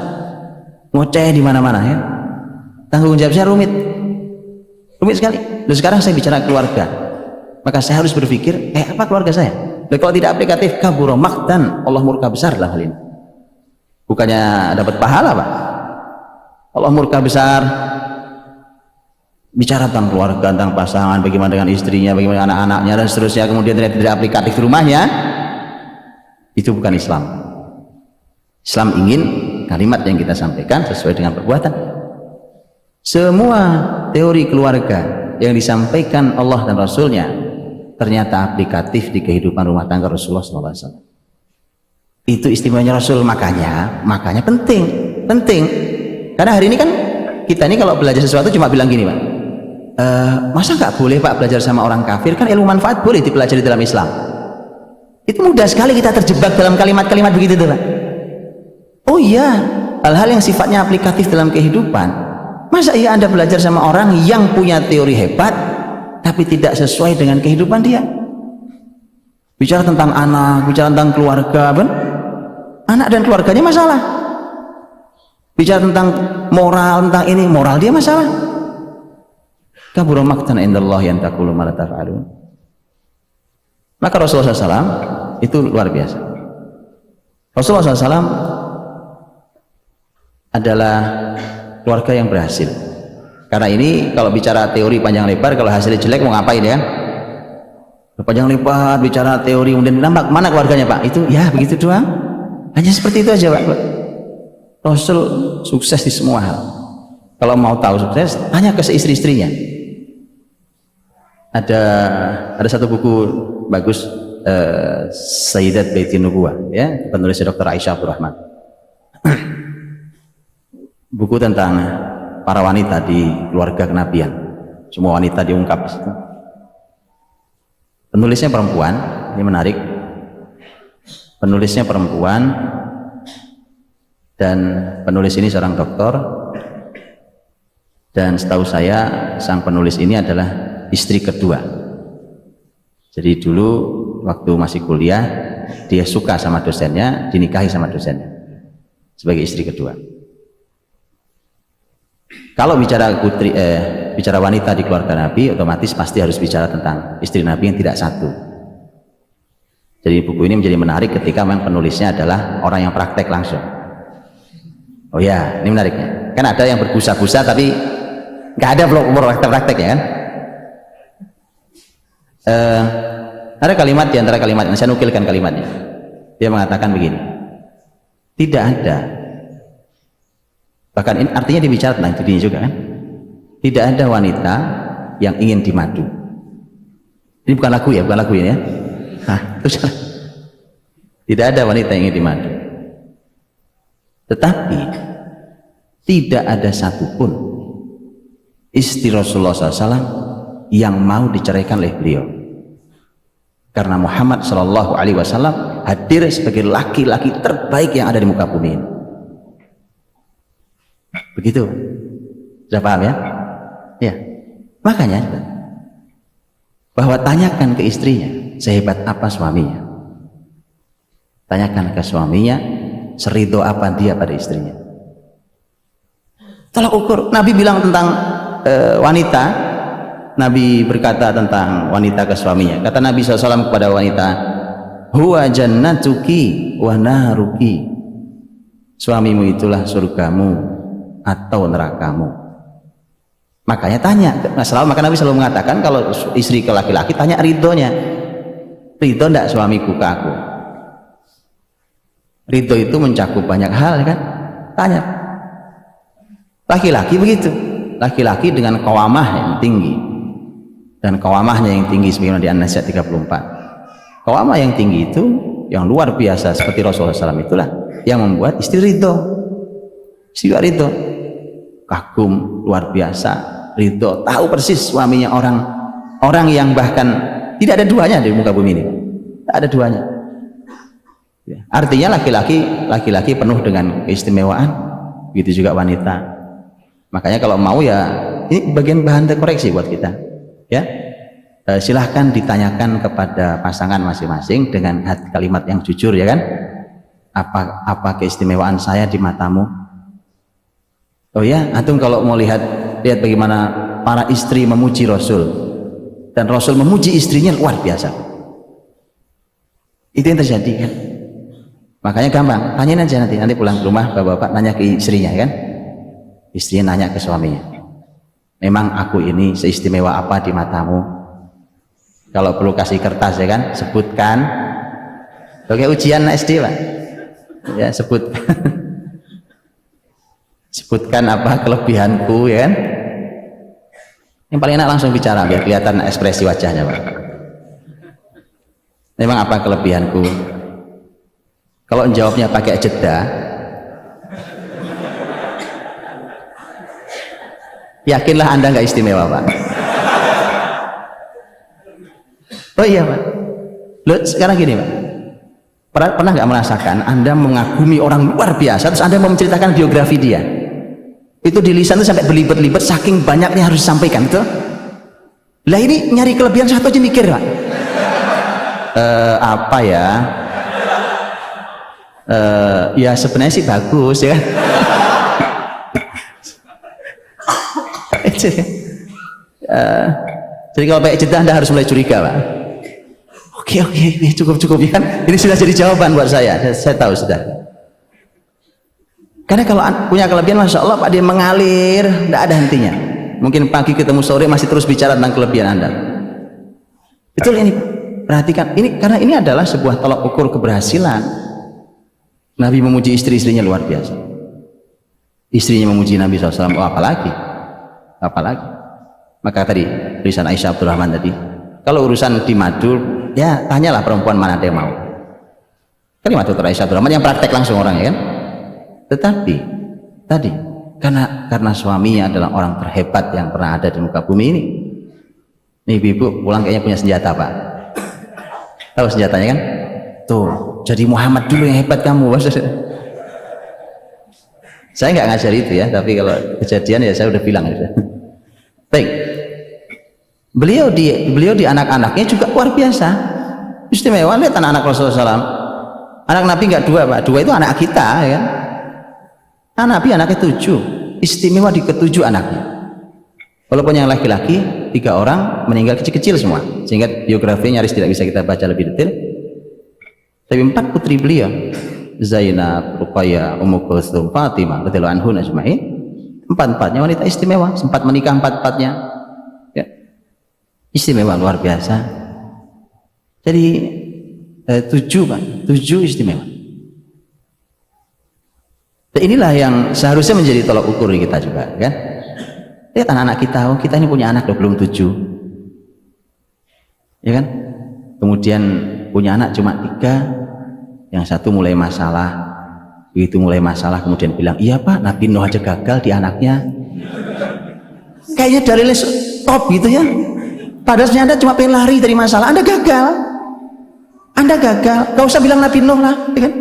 ngoceh di mana-mana ya. Tanggung jawab saya rumit sekali. Lalu sekarang saya bicara keluarga, maka saya harus berpikir apa keluarga saya. Dan kalau tidak aplikatif, kabura maqtan, Allah murka besar dalam hal ini. Bukannya dapat pahala Pak, Allah murka besar. Bicara tentang keluarga, tentang pasangan, bagaimana dengan istrinya, bagaimana anak-anaknya dan seterusnya, kemudian tidak aplikatif di rumahnya, itu bukan Islam. Islam ingin kalimat yang kita sampaikan sesuai dengan perbuatan. Semua teori keluarga yang disampaikan Allah dan Rasulnya ternyata aplikatif di kehidupan rumah tangga Rasulullah SAW. Itu istimewanya Rasul. Makanya penting. Karena hari ini kan kita ini kalau belajar sesuatu cuma bilang gini Pak, masa nggak boleh Pak belajar sama orang kafir? Kan ilmu manfaat boleh dipelajari dalam Islam. Itu mudah sekali kita terjebak dalam kalimat-kalimat begitu tuh Pak. Oh iya, hal-hal yang sifatnya aplikatif dalam kehidupan. Masa iya Anda belajar sama orang yang punya teori hebat tapi tidak sesuai dengan kehidupan dia? Bicara tentang anak, bicara tentang keluarga, kan? Anak dan keluarganya masalah. Bicara tentang moral, tentang ini, moral dia masalah. kabura maqtan indallahi an taqulu ma la taf'alun. Maka Rasulullah SAW itu luar biasa. Rasulullah SAW adalah keluarga yang berhasil. Karena ini kalau bicara teori panjang lebar, kalau hasilnya jelek mau ngapain ya? Panjang lebar bicara teori, kemudian nampak mana keluarganya Pak? Itu ya begitu doang. Hanya seperti itu aja Pak. Rasul sukses di semua hal. Kalau mau tahu sukses, tanya ke istri-istrinya. Ada satu buku bagus, Sayyidat Baitin Nubuwah, ya, penulisnya Dr. Aisyah Abdurrahman. Buku tentang para wanita di keluarga kenabian. Semua wanita diungkap di situ. Penulisnya perempuan, ini menarik. Penulisnya perempuan dan penulis ini seorang dokter. Dan setahu saya sang penulis ini adalah istri kedua. Jadi dulu waktu masih kuliah dia suka sama dosennya, dinikahi sama dosennya sebagai istri kedua. Kalau bicara bicara wanita di keluarga Nabi, otomatis pasti harus bicara tentang istri Nabi yang tidak satu. Jadi buku ini menjadi menarik ketika memang penulisnya adalah orang yang praktek langsung. Oh ya, ini menariknya. Kan ada yang berbusa-busa tapi nggak ada praktek ya kan? Ada kalimat di antara kalimat, saya nukilkan kalimatnya. Dia mengatakan begini, tidak ada, bahkan ini artinya dibicara tentang dirinya juga kan, tidak ada wanita yang ingin dimadu. Ini bukan lagu ya, bukan lagu ini ya. Nah, itu salah. Tidak ada wanita yang ingin dimadu. Tetapi tidak ada satupun istri Rasulullah SAW yang mau diceraikan oleh beliau. Karena Muhammad Shallallahu Alaihi Wasallam hadir sebagai laki-laki terbaik yang ada di muka bumi ini. Begitu, sudah paham ya? Ya, makanya bahwa tanyakan ke istrinya sehebat apa suaminya, tanyakan ke suaminya serido apa dia pada istrinya. Tolak ukur. Nabi bilang tentang wanita. Nabi berkata tentang wanita ke suaminya. Kata Nabi SAW kepada wanita, huwa jannatuki wa naruki. Suamimu itulah surgamu atau nerakamu. Makanya tanya. Maka Nabi selalu mengatakan kalau istri ke laki-laki tanya ridhonya. Ridho enggak suamiku ke aku? Ridho itu mencakup banyak hal kan? Tanya. Laki-laki begitu. Laki-laki dengan qawamah yang tinggi. Dan qawamahnya yang tinggi sebagaimana di An-Nisa 34. Qawamah yang tinggi itu yang luar biasa seperti Rasulullah SAW itulah yang membuat istri ridho. Istri ridho, kagum luar biasa, ridho, tahu persis suaminya orang yang bahkan tidak ada duanya di muka bumi ini, tidak ada duanya. Artinya laki-laki penuh dengan keistimewaan, begitu juga wanita. Makanya kalau mau ya ini bagian bahan koreksi buat kita. Ya, silahkan ditanyakan kepada pasangan masing-masing dengan kalimat yang jujur ya kan. Apa keistimewaan saya di matamu? Oh ya, antum kalau mau lihat bagaimana para istri memuji Rasul dan Rasul memuji istrinya luar biasa. Itu yang terjadi kan. Makanya gampang, tanyain aja nanti pulang ke rumah bapak-bapak nanya ke istrinya kan. Istrinya nanya ke suaminya. Memang aku ini seistimewa apa di matamu? Kalau perlu kasih kertas ya kan, sebutkan. Oke, ujian SD Pak. Ya, sebutkan apa kelebihanku ya kan. Yang paling enak langsung bicara biar kelihatan ekspresi wajahnya Pak. Memang apa kelebihanku? Kalau jawabnya pakai jeda, yakinlah Anda nggak istimewa Pak. Oh iya Pak. Loh, sekarang gini Pak, pernah nggak merasakan Anda mengagumi orang luar biasa terus Anda mau menceritakan biografi dia, itu di lisan itu sampai belibet-libet saking banyaknya harus disampaikan itu. Lah ini nyari kelebihan satu aja mikir Pak. Apa ya? Ya sebenarnya sih bagus ya. Jadi kalau pakai jeda Anda harus mulai curiga, Pak. Oke, cukup ya kan. Ini sudah jadi jawaban buat saya tahu sudah. Karena kalau punya kelebihan, Masya Allah Pak, dia mengalir, tidak ada hentinya. Mungkin pagi ketemu sore masih terus bicara tentang kelebihan Anda. Betul ini, perhatikan ini, karena ini adalah sebuah tolak ukur keberhasilan. Nabi memuji istri-istrinya luar biasa. Istrinya memuji Nabi SAW, oh, apalagi. Maka tadi tulisan Aisyah Abdurrahman tadi, kalau urusan di madu, ya tanyalah perempuan mana dia mau. Kalimat Dr. Aisyah Abdurrahman yang praktek langsung orangnya kan. Tetapi tadi karena suaminya adalah orang terhebat yang pernah ada di muka bumi ini. Nih ibu pulang kayaknya punya senjata, Pak. Tahu senjatanya kan? Tuh, jadi Muhammad dulu yang hebat kamu. Saya nggak ngajar itu ya, tapi kalau kejadian ya saya udah bilang gitu. Baik. Beliau di anak-anaknya juga luar biasa. Istimewa. Lihat anak Rasulullah SAW. Anak Nabi nggak dua, Pak. Dua itu anak kita, ya kan? Anak Nabi anaknya 7. Istimewa di ke-7 anaknya. Walaupun yang laki-laki 3 orang meninggal kecil-kecil semua, sehingga biografinya nyaris tidak bisa kita baca lebih detail. Tapi 4 putri beliau, Zainab, Ruqayyah, Ummu Kulsum, Fatimah, radhiyallahu anhun ajma'in, 4-4-nya wanita istimewa, sempat menikah 4-4-nya. Ya. Istimewa luar biasa. Jadi 7 Pak, 7 istimewa. Dan inilah yang seharusnya menjadi tolak ukur kita juga, kan? Lihat anak-anak kita, oh kita ini punya anak belum 7, ya kan? Kemudian punya anak cuma 3, yang satu mulai masalah, begitu mulai masalah kemudian bilang, iya Pak, Nabi Nuh aja gagal di anaknya. Kayaknya dalilnya top gitu ya. Padahal Anda cuma pengen lari dari masalah, Anda gagal. Gak usah bilang Nabi Nuh lah, ya kan?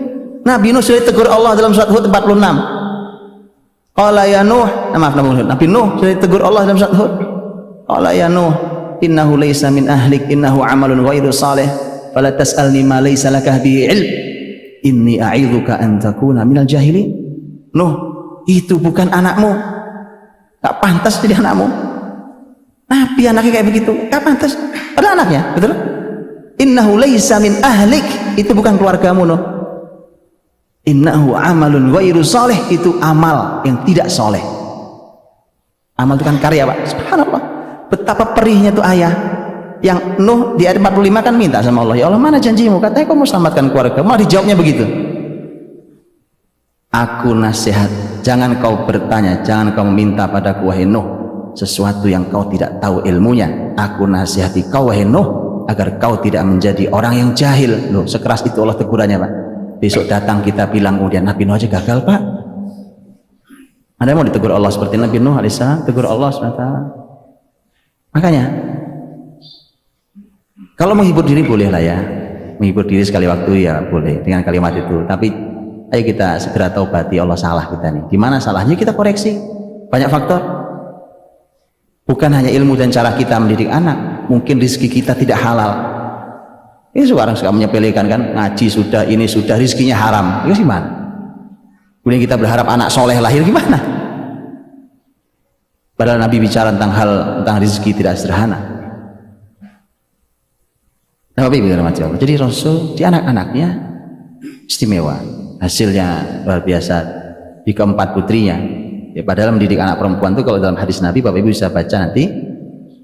Nabi Nuh sudah ditegur Allah dalam surat Hud 46. Qala ya Nuh, Nabi Nuh sudah ditegur Allah dalam surat Hud. Qala ya Nuh, innahu laysa min ahlik, innahu amalun ghairu salih, fala tas'alni ma laysa laka bihi ilm. Inni a'idzuka an takuna minal jahilin. Nuh, itu bukan anakmu. Tak pantas jadi anakmu. Nabi anaknya kayak begitu, tak pantas. Padahal anaknya, betul? Innahu laysa min ahlik, itu bukan keluargamu, Nuh. Innahu amalun ghairu salih, itu amal yang tidak soleh. Amal itu kan karya, Pak. Subhanallah. Betapa perihnya tuh ayah. Yang Nuh di ayat 45 kan minta sama Allah, ya Allah mana janjimu? Katanya kau mau selamatkan keluarga. Malah dijawabnya begitu. Aku nasihat, jangan kau bertanya, jangan kau meminta padaku wahai Nuh sesuatu yang kau tidak tahu ilmunya. Aku nasihati kau wahai Nuh agar kau tidak menjadi orang yang jahil. Loh, sekeras itu Allah tegurannya, Pak. Besok datang kita bilang kemudian Nabi Nuh aja gagal, Pak. Anda mau ditegur Allah seperti Nabi Nuh alaihissalam, tegur Allah SWT. Makanya kalau menghibur diri boleh lah ya, menghibur diri sekali waktu ya boleh dengan kalimat itu. Tapi ayo kita segera taubati, Allah salah kita nih. Di mana salahnya kita koreksi. Banyak faktor. Bukan hanya ilmu dan cara kita mendidik anak, mungkin rezeki kita tidak halal. Ini sekarang suka menyepelekan kan, ngaji sudah, ini sudah, rizkinya haram. Itu gimana? Kemudian kita berharap anak soleh lahir gimana? Padahal Nabi bicara tentang rezeki tidak sederhana. Nah, jadi Rasul di anak-anaknya istimewa, hasilnya luar biasa di keempat putrinya. Ya, padahal mendidik anak perempuan itu kalau dalam hadis Nabi, Bapak Ibu bisa baca nanti.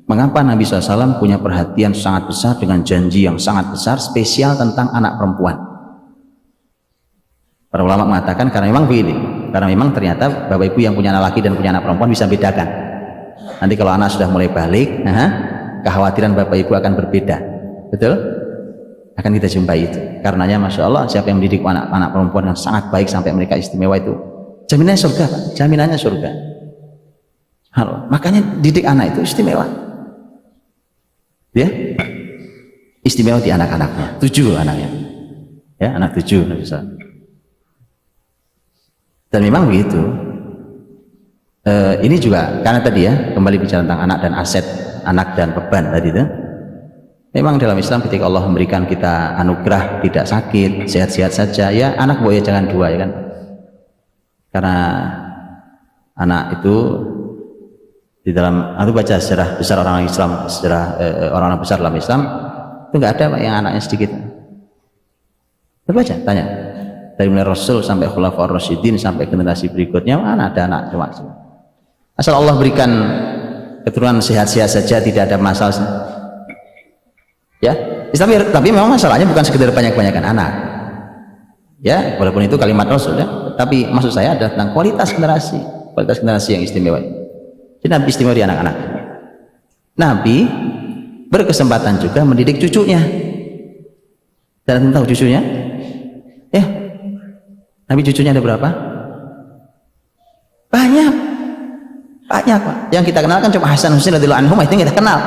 Mengapa Nabi SAW punya perhatian sangat besar dengan janji yang sangat besar spesial tentang anak perempuan? Para ulama mengatakan karena memang begini, karena memang ternyata Bapak Ibu yang punya anak laki dan punya anak perempuan bisa bedakan. Nanti kalau anak sudah mulai balik, kekhawatiran Bapak Ibu akan berbeda, betul? Akan kita jumpai itu. Karenanya Masya Allah, siapa yang mendidik anak perempuan yang sangat baik sampai mereka istimewa itu, jaminannya surga, Pak. Jaminannya surga. Halo. Makanya didik anak itu istimewa. Ya, istimewa di anak-anaknya, 7 anaknya, ya anak 7 bisa. Dan memang begitu. Ini juga karena tadi ya kembali bicara tentang anak dan aset, anak dan beban tadi itu. Memang dalam Islam ketika Allah memberikan kita anugerah tidak sakit, sehat-sehat saja, ya anak boleh jangan 2 ya kan. Karena anak itu Di dalam aku baca sejarah besar orang Islam, sejarah orang-orang besar dalam Islam itu nggak ada Pak, yang anaknya sedikit. Baca, tanya dari mulai Rasul sampai Khulafaur Rasyidin sampai generasi berikutnya mana ada anak cuma. Asal Allah berikan keturunan sehat-sehat saja, tidak ada masalah. Ya, tapi memang masalahnya bukan sekedar banyak-banyakan anak. Ya, walaupun itu kalimat Rasul ya, tapi maksud saya adalah tentang kualitas generasi yang istimewa. Jadi Nabi istimewa di anak-anak. Nabi berkesempatan juga mendidik cucunya. Dan tahu cucunya? Ya, Nabi cucunya ada berapa? Banyak Pak. Yang kita kenal kan cuma Hasan Husain radhiyallahu anhum, itu yang kita kenal.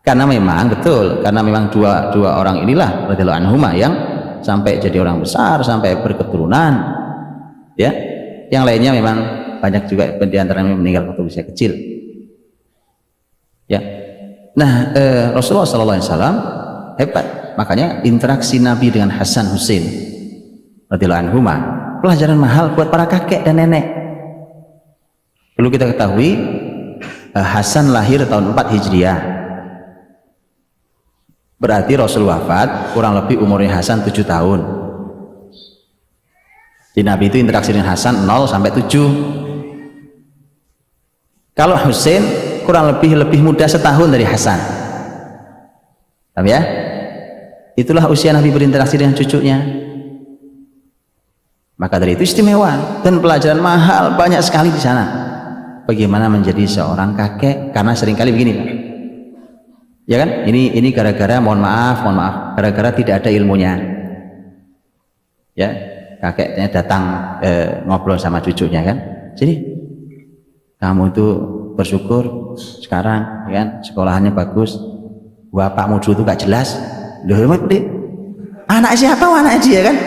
Karena memang betul, karena memang dua orang inilah radhiyallahu anhum yang sampai jadi orang besar, sampai berketurunan. Ya, yang lainnya memang banyak juga di antaranya meninggal waktu usia kecil. Ya, nah Rasulullah SAW hebat, makanya interaksi Nabi dengan Hasan Husain radhiyallahu anhuma pelajaran mahal buat para kakek dan nenek. Perlu kita ketahui Hasan lahir tahun 4 Hijriah, berarti Rasul wafat kurang lebih umurnya Hasan 7 tahun. Di Nabi itu interaksi dengan Hasan 0 sampai 7. Kalau Husain kurang lebih muda setahun dari Hasan. Paham ya? Itulah usia Nabi berinteraksi dengan cucunya. Maka dari itu istimewa dan pelajaran mahal banyak sekali di sana. Bagaimana menjadi seorang kakek, karena seringkali begini Pak. Ya kan? Ini gara-gara mohon maaf, gara-gara tidak ada ilmunya. Ya, kakeknya datang ngobrol sama cucunya kan. Jadi kamu itu bersyukur sekarang kan sekolahannya bagus, bapakmu dulu itu gak jelas. Loh, anak siapa? Anak dia kan?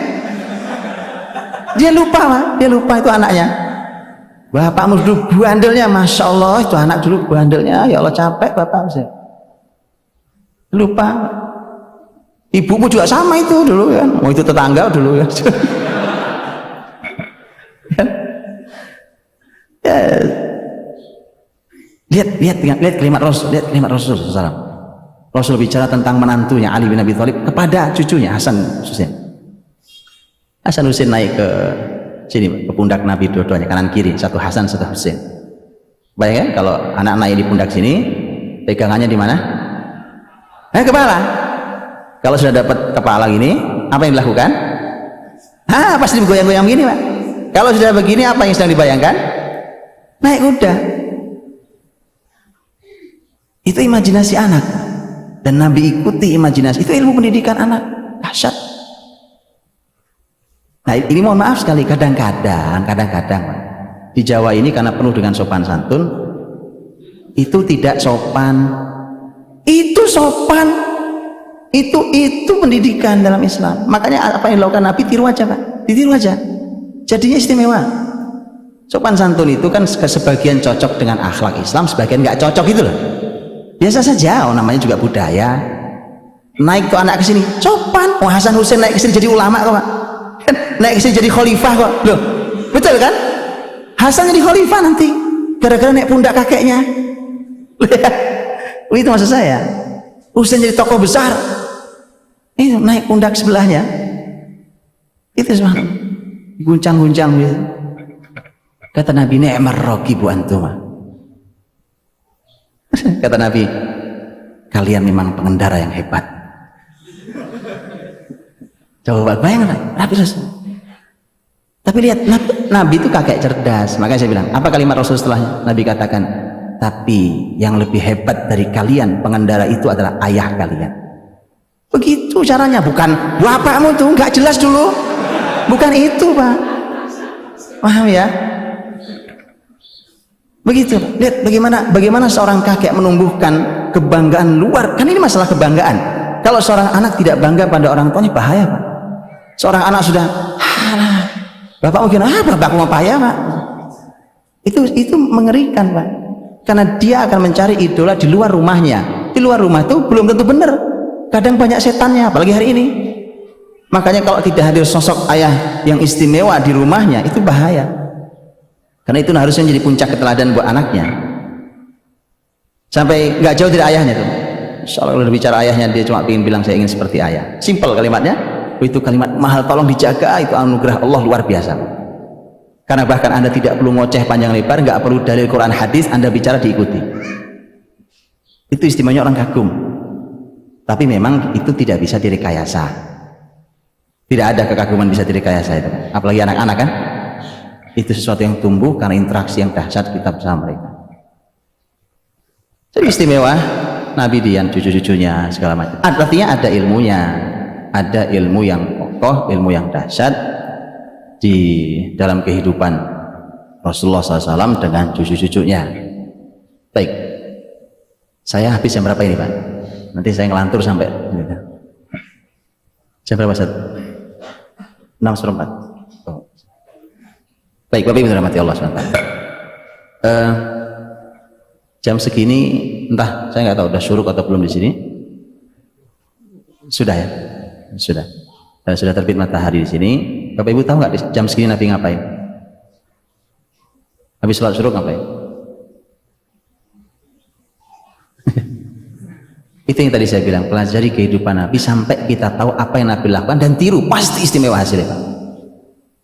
Dia lupa itu anaknya. Bapakmu dulu bandelnya, masya Allah itu anak dulu bandelnya, ya Allah capek bapak saya. Lupa. Ibumu juga sama itu dulu kan, mau itu tetangga dulu kan. Ya. Lihat kalimat Rasul, SAW. Rasul bicara tentang menantunya Ali bin Abi Thalib kepada cucunya Hasan Husain. Hasan Husain naik ke sini, ke pundak Nabi dua-duanya, kanan kiri, satu Hasan satu Husain. Bayangkan kalau anak naik di pundak sini, pegangannya di mana? Kepala. Kalau sudah dapat kepala gini, apa yang dilakukan? Pasti goyang-goyang begini Pak. Kalau sudah begini, apa yang sedang dibayangkan? Naik kuda. Itu imajinasi anak, dan Nabi ikuti imajinasi. Itu ilmu pendidikan anak, dahsyat. Nah ini mohon maaf sekali, kadang-kadang di Jawa ini karena penuh dengan sopan santun, itu tidak sopan. Itu sopan, itu pendidikan dalam Islam. Makanya apa yang dilakukan Nabi, tiru aja Pak, ditiru aja, jadinya istimewa. Sopan santun itu kan sebagian cocok dengan akhlak Islam, sebagian nggak cocok itu loh. Biasa saja, namanya juga budaya. Naik tuh anak ke sini, sopan. Hasan Husain naik ke sini jadi ulama kok Pak. Naik ke sini jadi khalifah kok. Loh, betul kan? Hasan jadi khalifah nanti gara-gara naik pundak kakeknya. Itu maksud saya. Husain jadi tokoh besar. Itu naik pundak sebelahnya. Itu semua guncang-guncang gitu. Kata Nabi, ni'mar raqibu antum. Kata Nabi, kalian memang pengendara yang hebat. Coba bayangkan Nabi Rasul. Tapi lihat Nabi itu kakek cerdas. Makanya saya bilang, apa kalimat Rasul setelahnya? Nabi katakan, tapi yang lebih hebat dari kalian pengendara itu adalah ayah kalian. Begitu caranya, bukan bapakmu tuh nggak jelas dulu, bukan itu Pak. Paham ya? Begitu. Lihat bagaimana seorang kakek menumbuhkan kebanggaan luar. Kan ini masalah kebanggaan. Kalau seorang anak tidak bangga pada orang tuanya, bahaya Pak. Seorang anak sudah, bapak mungkin bapakku mau payah Pak. Itu mengerikan Pak. Karena dia akan mencari idola di luar rumahnya. Di luar rumah itu belum tentu benar. Kadang banyak setannya, apalagi hari ini. Makanya kalau tidak hadir sosok ayah yang istimewa di rumahnya, itu bahaya. Karena itu harusnya menjadi puncak keteladanan buat anaknya. sampai nggak jauh dari ayahnya tuh. Insya Allah kalau bicara ayahnya dia cuma ingin bilang saya ingin seperti ayah. Simple kalimatnya, itu kalimat mahal, tolong dijaga, itu anugerah Allah luar biasa. Karena bahkan Anda tidak perlu ngoceh panjang lebar, nggak perlu dalil Quran hadis, Anda bicara diikuti. Itu istimewanya orang kagum. Tapi memang itu tidak bisa direkayasa. Tidak ada kekaguman bisa direkayasa itu. Apalagi anak-anak kan. Itu sesuatu yang tumbuh karena interaksi yang dahsyat kita bersama mereka. Jadi istimewa Nabi Dian, cucu-cucunya segala macam. Artinya ada ilmunya, ada ilmu yang kokoh, ilmu yang dahsyat di dalam kehidupan Rasulullah SAW dengan cucu-cucunya. Baik, saya habis jam berapa ini Pak? Nanti saya ngelantur sampai jam berapa Ustaz? 6:04. Baik, Bapak Ibu dirahmati Allah SWT. Jam segini, entah saya nggak tahu udah syuruk atau belum di sini. Sudah ya, sudah. Sudah terbit matahari di sini. Bapak Ibu tahu nggak jam segini Nabi ngapain? Habis sholat syuruk ngapain? Itu yang tadi saya bilang, pelajari kehidupan Nabi sampai kita tahu apa yang Nabi lakukan dan tiru, pasti istimewa hasilnya Pak.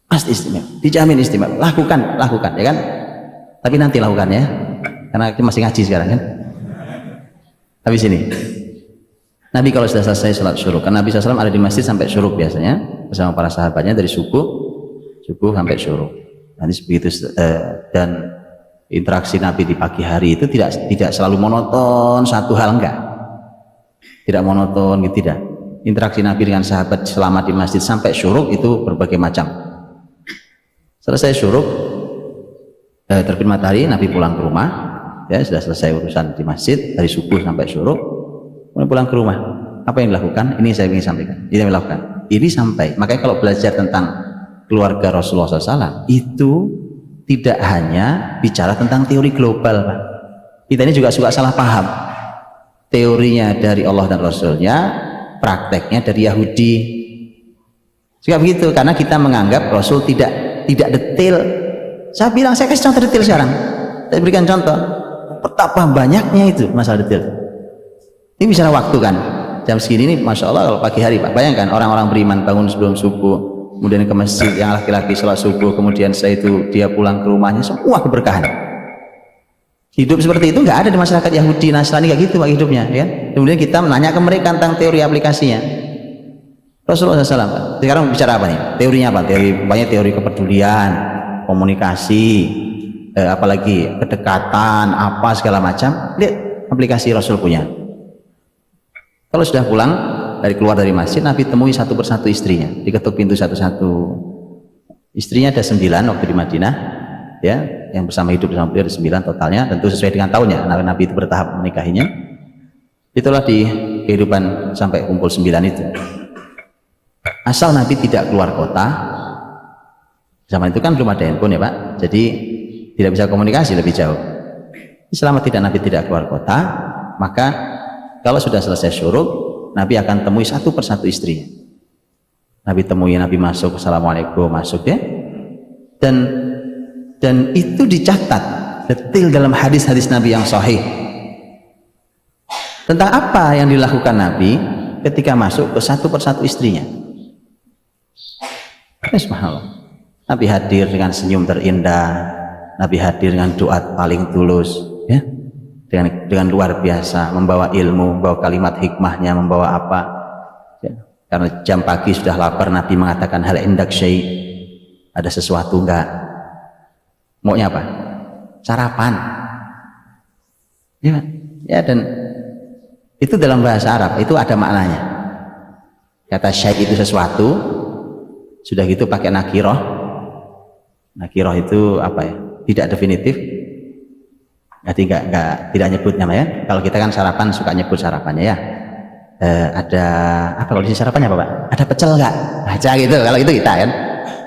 Pasti istimewa, dijamin istimewa. Lakukan ya kan? Tapi nanti lakukan ya, karena kita masih ngaji sekarang kan. Habis ini, Nabi kalau sudah selesai sholat syuruk, karena Nabi SAW ada di masjid sampai syuruk biasanya bersama para sahabatnya dari subuh sampai syuruk. Nanti begitu dan interaksi Nabi di pagi hari itu tidak selalu monoton satu hal, enggak. Tidak monoton gitu, tidak. Interaksi Nabi dengan sahabat selama di masjid sampai syuruk itu berbagai macam. Selesai syuruk, terbit matahari, Nabi pulang ke rumah, ya sudah selesai urusan di masjid dari subuh sampai syuruk, kemudian pulang ke rumah. Apa yang dilakukan? Ini saya ingin sampaikan. Ini yang dilakukan. Ini sampai, makanya kalau belajar tentang keluarga Rasulullah SAW, itu tidak hanya bicara tentang teori global, Pak. Kita ini juga suka salah paham. Teorinya dari Allah dan Rasulnya, prakteknya dari Yahudi. Juga begitu, karena kita menganggap Rasul tidak detail. Saya bilang, saya kasih contoh detail sekarang. Saya berikan contoh. Betapa banyaknya itu masalah detail. Ini bicara waktu kan. Jam segini ini, Masya Allah kalau pagi hari Pak. Bayangkan orang-orang beriman bangun sebelum subuh, kemudian ke masjid, yang laki-laki sholat subuh, kemudian setelah itu dia pulang ke rumahnya, semua keberkahan. Hidup seperti itu nggak ada di masyarakat Yahudi, Nasrani kayak gitu Pak hidupnya. Ya? Kemudian kita menanya ke mereka tentang teori aplikasinya. Rasulullah SAW sekarang bicara apa nih? Teorinya apa? Banyak teori kepedulian, komunikasi, apalagi kedekatan, apa segala macam. Lihat aplikasi Rasul punya. Kalau sudah pulang keluar dari masjid, Nabi temui satu persatu istrinya, diketuk pintu satu-satu. Istrinya ada 9 waktu di Madinah, ya, yang bersama hidup bersama beliau ada 9 totalnya, tentu sesuai dengan tahunnya. Nabi itu bertahap menikahinya. Itulah di kehidupan sampai kumpul 9 itu. Asal Nabi tidak keluar kota, zaman itu kan belum ada handphone ya Pak, jadi tidak bisa komunikasi lebih jauh. Selama Nabi tidak keluar kota, maka kalau sudah selesai syuruk, Nabi akan temui satu persatu istrinya. Nabi temui, Nabi masuk, assalamualaikum, masuk ya. Dan itu dicatat detail dalam hadis-hadis Nabi yang sahih tentang apa yang dilakukan Nabi ketika masuk ke satu persatu istrinya. Subhanallah. Nabi hadir dengan senyum terindah, Nabi hadir dengan doa paling tulus, ya, dengan luar biasa, membawa ilmu, membawa kalimat hikmahnya, membawa apa, ya. Karena jam pagi sudah lapar, Nabi mengatakan hal indak syai', ada sesuatu enggak? Maunya apa? Sarapan, ya, dan itu dalam bahasa Arab itu ada maknanya. Kata syai' itu sesuatu. Sudah gitu pakai nakiroh. Nakiroh itu apa ya? Tidak definitif. Jadi tidak nyebut namanya. Kalau kita kan sarapan suka nyebut sarapannya ya. Ada apa kalau di sarapannya apa Pak? Ada pecel nggak? Baca gitu. Kalau itu kita kan.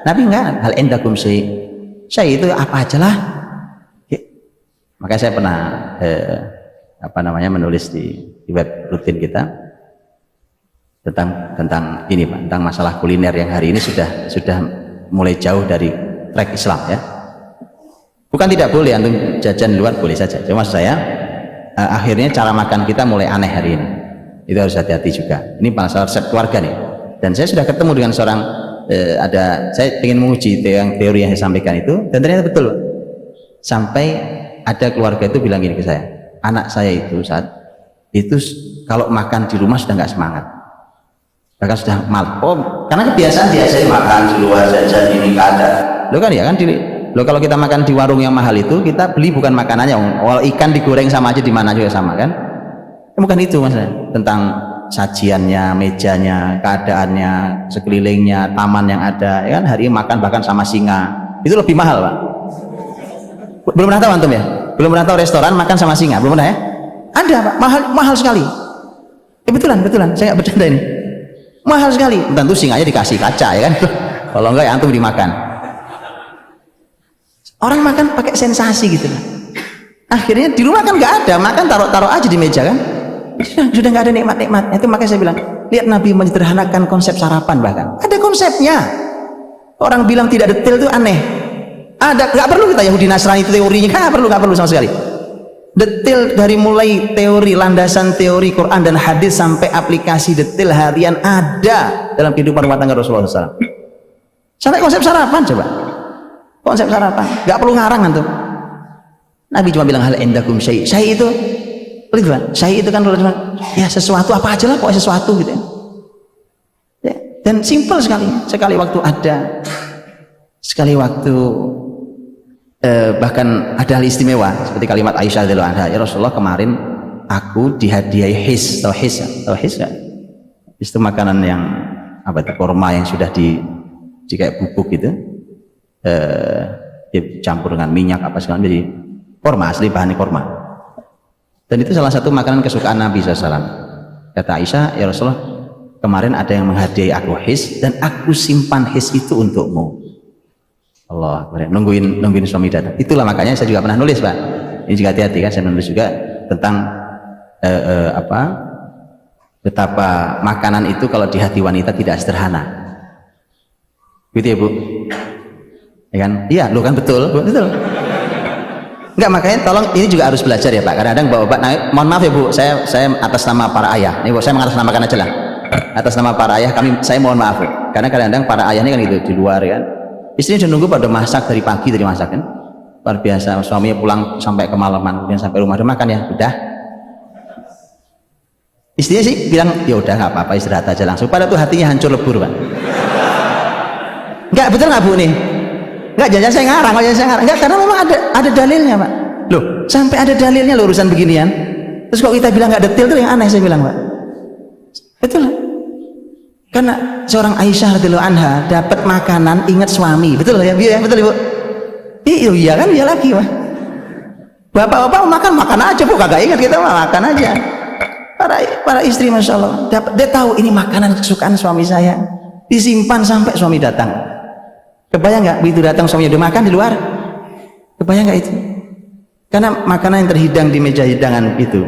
Nabi enggak. Hal endakum syai itu apa aja lah. Makanya saya pernah menulis di web rutin kita tentang ini Pak, tentang masalah kuliner yang hari ini sudah mulai jauh dari track Islam ya. Bukan tidak boleh antum jajan luar, boleh saja. Cuma saya akhirnya cara makan kita mulai aneh hari ini. Itu harus hati-hati juga. Ini masalah resep keluarga nih. Dan saya sudah ketemu dengan seorang saya ingin menguji teori yang saya sampaikan itu, dan ternyata betul. Sampai ada keluarga itu bilang gini ke saya, anak saya itu saat itu kalau makan di rumah sudah nggak semangat, bahkan sudah mal. Oh, karena kebiasaan dia saya makan di luar jajan ini ada. Lo kan ya kan lo kalau kita makan di warung yang mahal itu kita beli bukan makanannya, walau ikan digoreng sama aja di mana juga sama kan. Bukan itu mas, tentang sajiannya, mejanya, keadaannya, sekelilingnya, taman yang ada, ya kan hari ini makan bahkan sama singa, itu lebih mahal pak. Belum pernah tahu antum ya? Belum pernah tahu restoran makan sama singa? Belum pernah ya? Ada pak, mahal sekali. Betulan, saya nggak bercanda ini. Mahal sekali. Tentu singanya dikasih kaca ya kan? Kalau enggak ya antum dimakan. Orang makan pakai sensasi gitu. Akhirnya di rumah kan nggak ada, makan taruh aja di meja kan? Sudah nggak ada nikmat-nikmatnya. Itu makanya saya bilang, lihat Nabi menyederhanakan konsep sarapan bahkan. Ada konsepnya. Orang bilang tidak detail itu aneh. Ada, nggak perlu kita Yahudi Nasrani itu teorinya, nggak perlu sama sekali. Detail dari mulai teori, landasan teori Quran dan hadis sampai aplikasi detail harian ada dalam kehidupan rumah tangga Rasulullah SAW. Sampai konsep sarapan coba. Konsep sarapan, nggak perlu ngarang antum. Nabi cuma bilang hal endakum syai. Syai itu kan ya sesuatu apa aja lah, pokoknya sesuatu gitu ya. Dan simple sekali waktu ada, sekali waktu bahkan ada hal istimewa seperti kalimat Aisyah radhiyallahu anha, ya Rasulullah kemarin aku dihadiahi his, tau his ya? Itu makanan yang apa itu, korma yang sudah di kayak bubuk gitu, dicampur dengan minyak apa segala, jadi korma, asli bahannya korma. Dan itu salah satu makanan kesukaan Nabi SAW. Kata Aisyah, ya Rasulullah kemarin ada yang menghadiahi aku his dan aku simpan his itu untukmu. Allah, nungguin suami datang. Itulah makanya saya juga pernah nulis pak. Ini juga hati-hati kan, saya menulis juga tentang betapa makanan itu kalau di hati wanita tidak sederhana. Gitu ya bu? Ya kan? Iya, lo kan betul. Enggak, makanya tolong ini juga harus belajar ya pak. Kadang-kadang bapak, mohon maaf ya bu, saya atas nama para ayah. Ini bu, saya mengatasnamakan aja lah. Atas nama para ayah saya mohon maaf bu. Karena kadang-kadang para ayah ini kan gitu di luar kan. Istrinya udah nunggu pada masak dari pagi dari masak kan. Luar biasa, suaminya pulang sampai kemalaman, kemudian sampai rumah udah makan ya, udah. Istrinya sih bilang ya udah nggak apa-apa istirahat aja langsung. Padahal tuh hatinya hancur lebur pak. Enggak, betul nggak bu nih? Enggak, jangan saya ngarang, enggak, karena memang ada dalilnya pak. Loh, sampai ada dalilnya loh urusan beginian. Terus kok kita bilang nggak detail tuh yang aneh saya bilang pak. Betul. Karena seorang Aisyah radhiyallahu anha dapat makanan ingat suami, betul ya, betul ibu. Iya kan, iya lagi pak. Bapak-bapak makan aja bu, kagak ingat kita makan aja. Para istri masya Allah, dia tahu ini makanan kesukaan suami saya, disimpan sampai suami datang. Kebayang nggak begitu datang suaminya udah makan di luar? Kebayang nggak itu? Karena makanan yang terhidang di meja hidangan itu,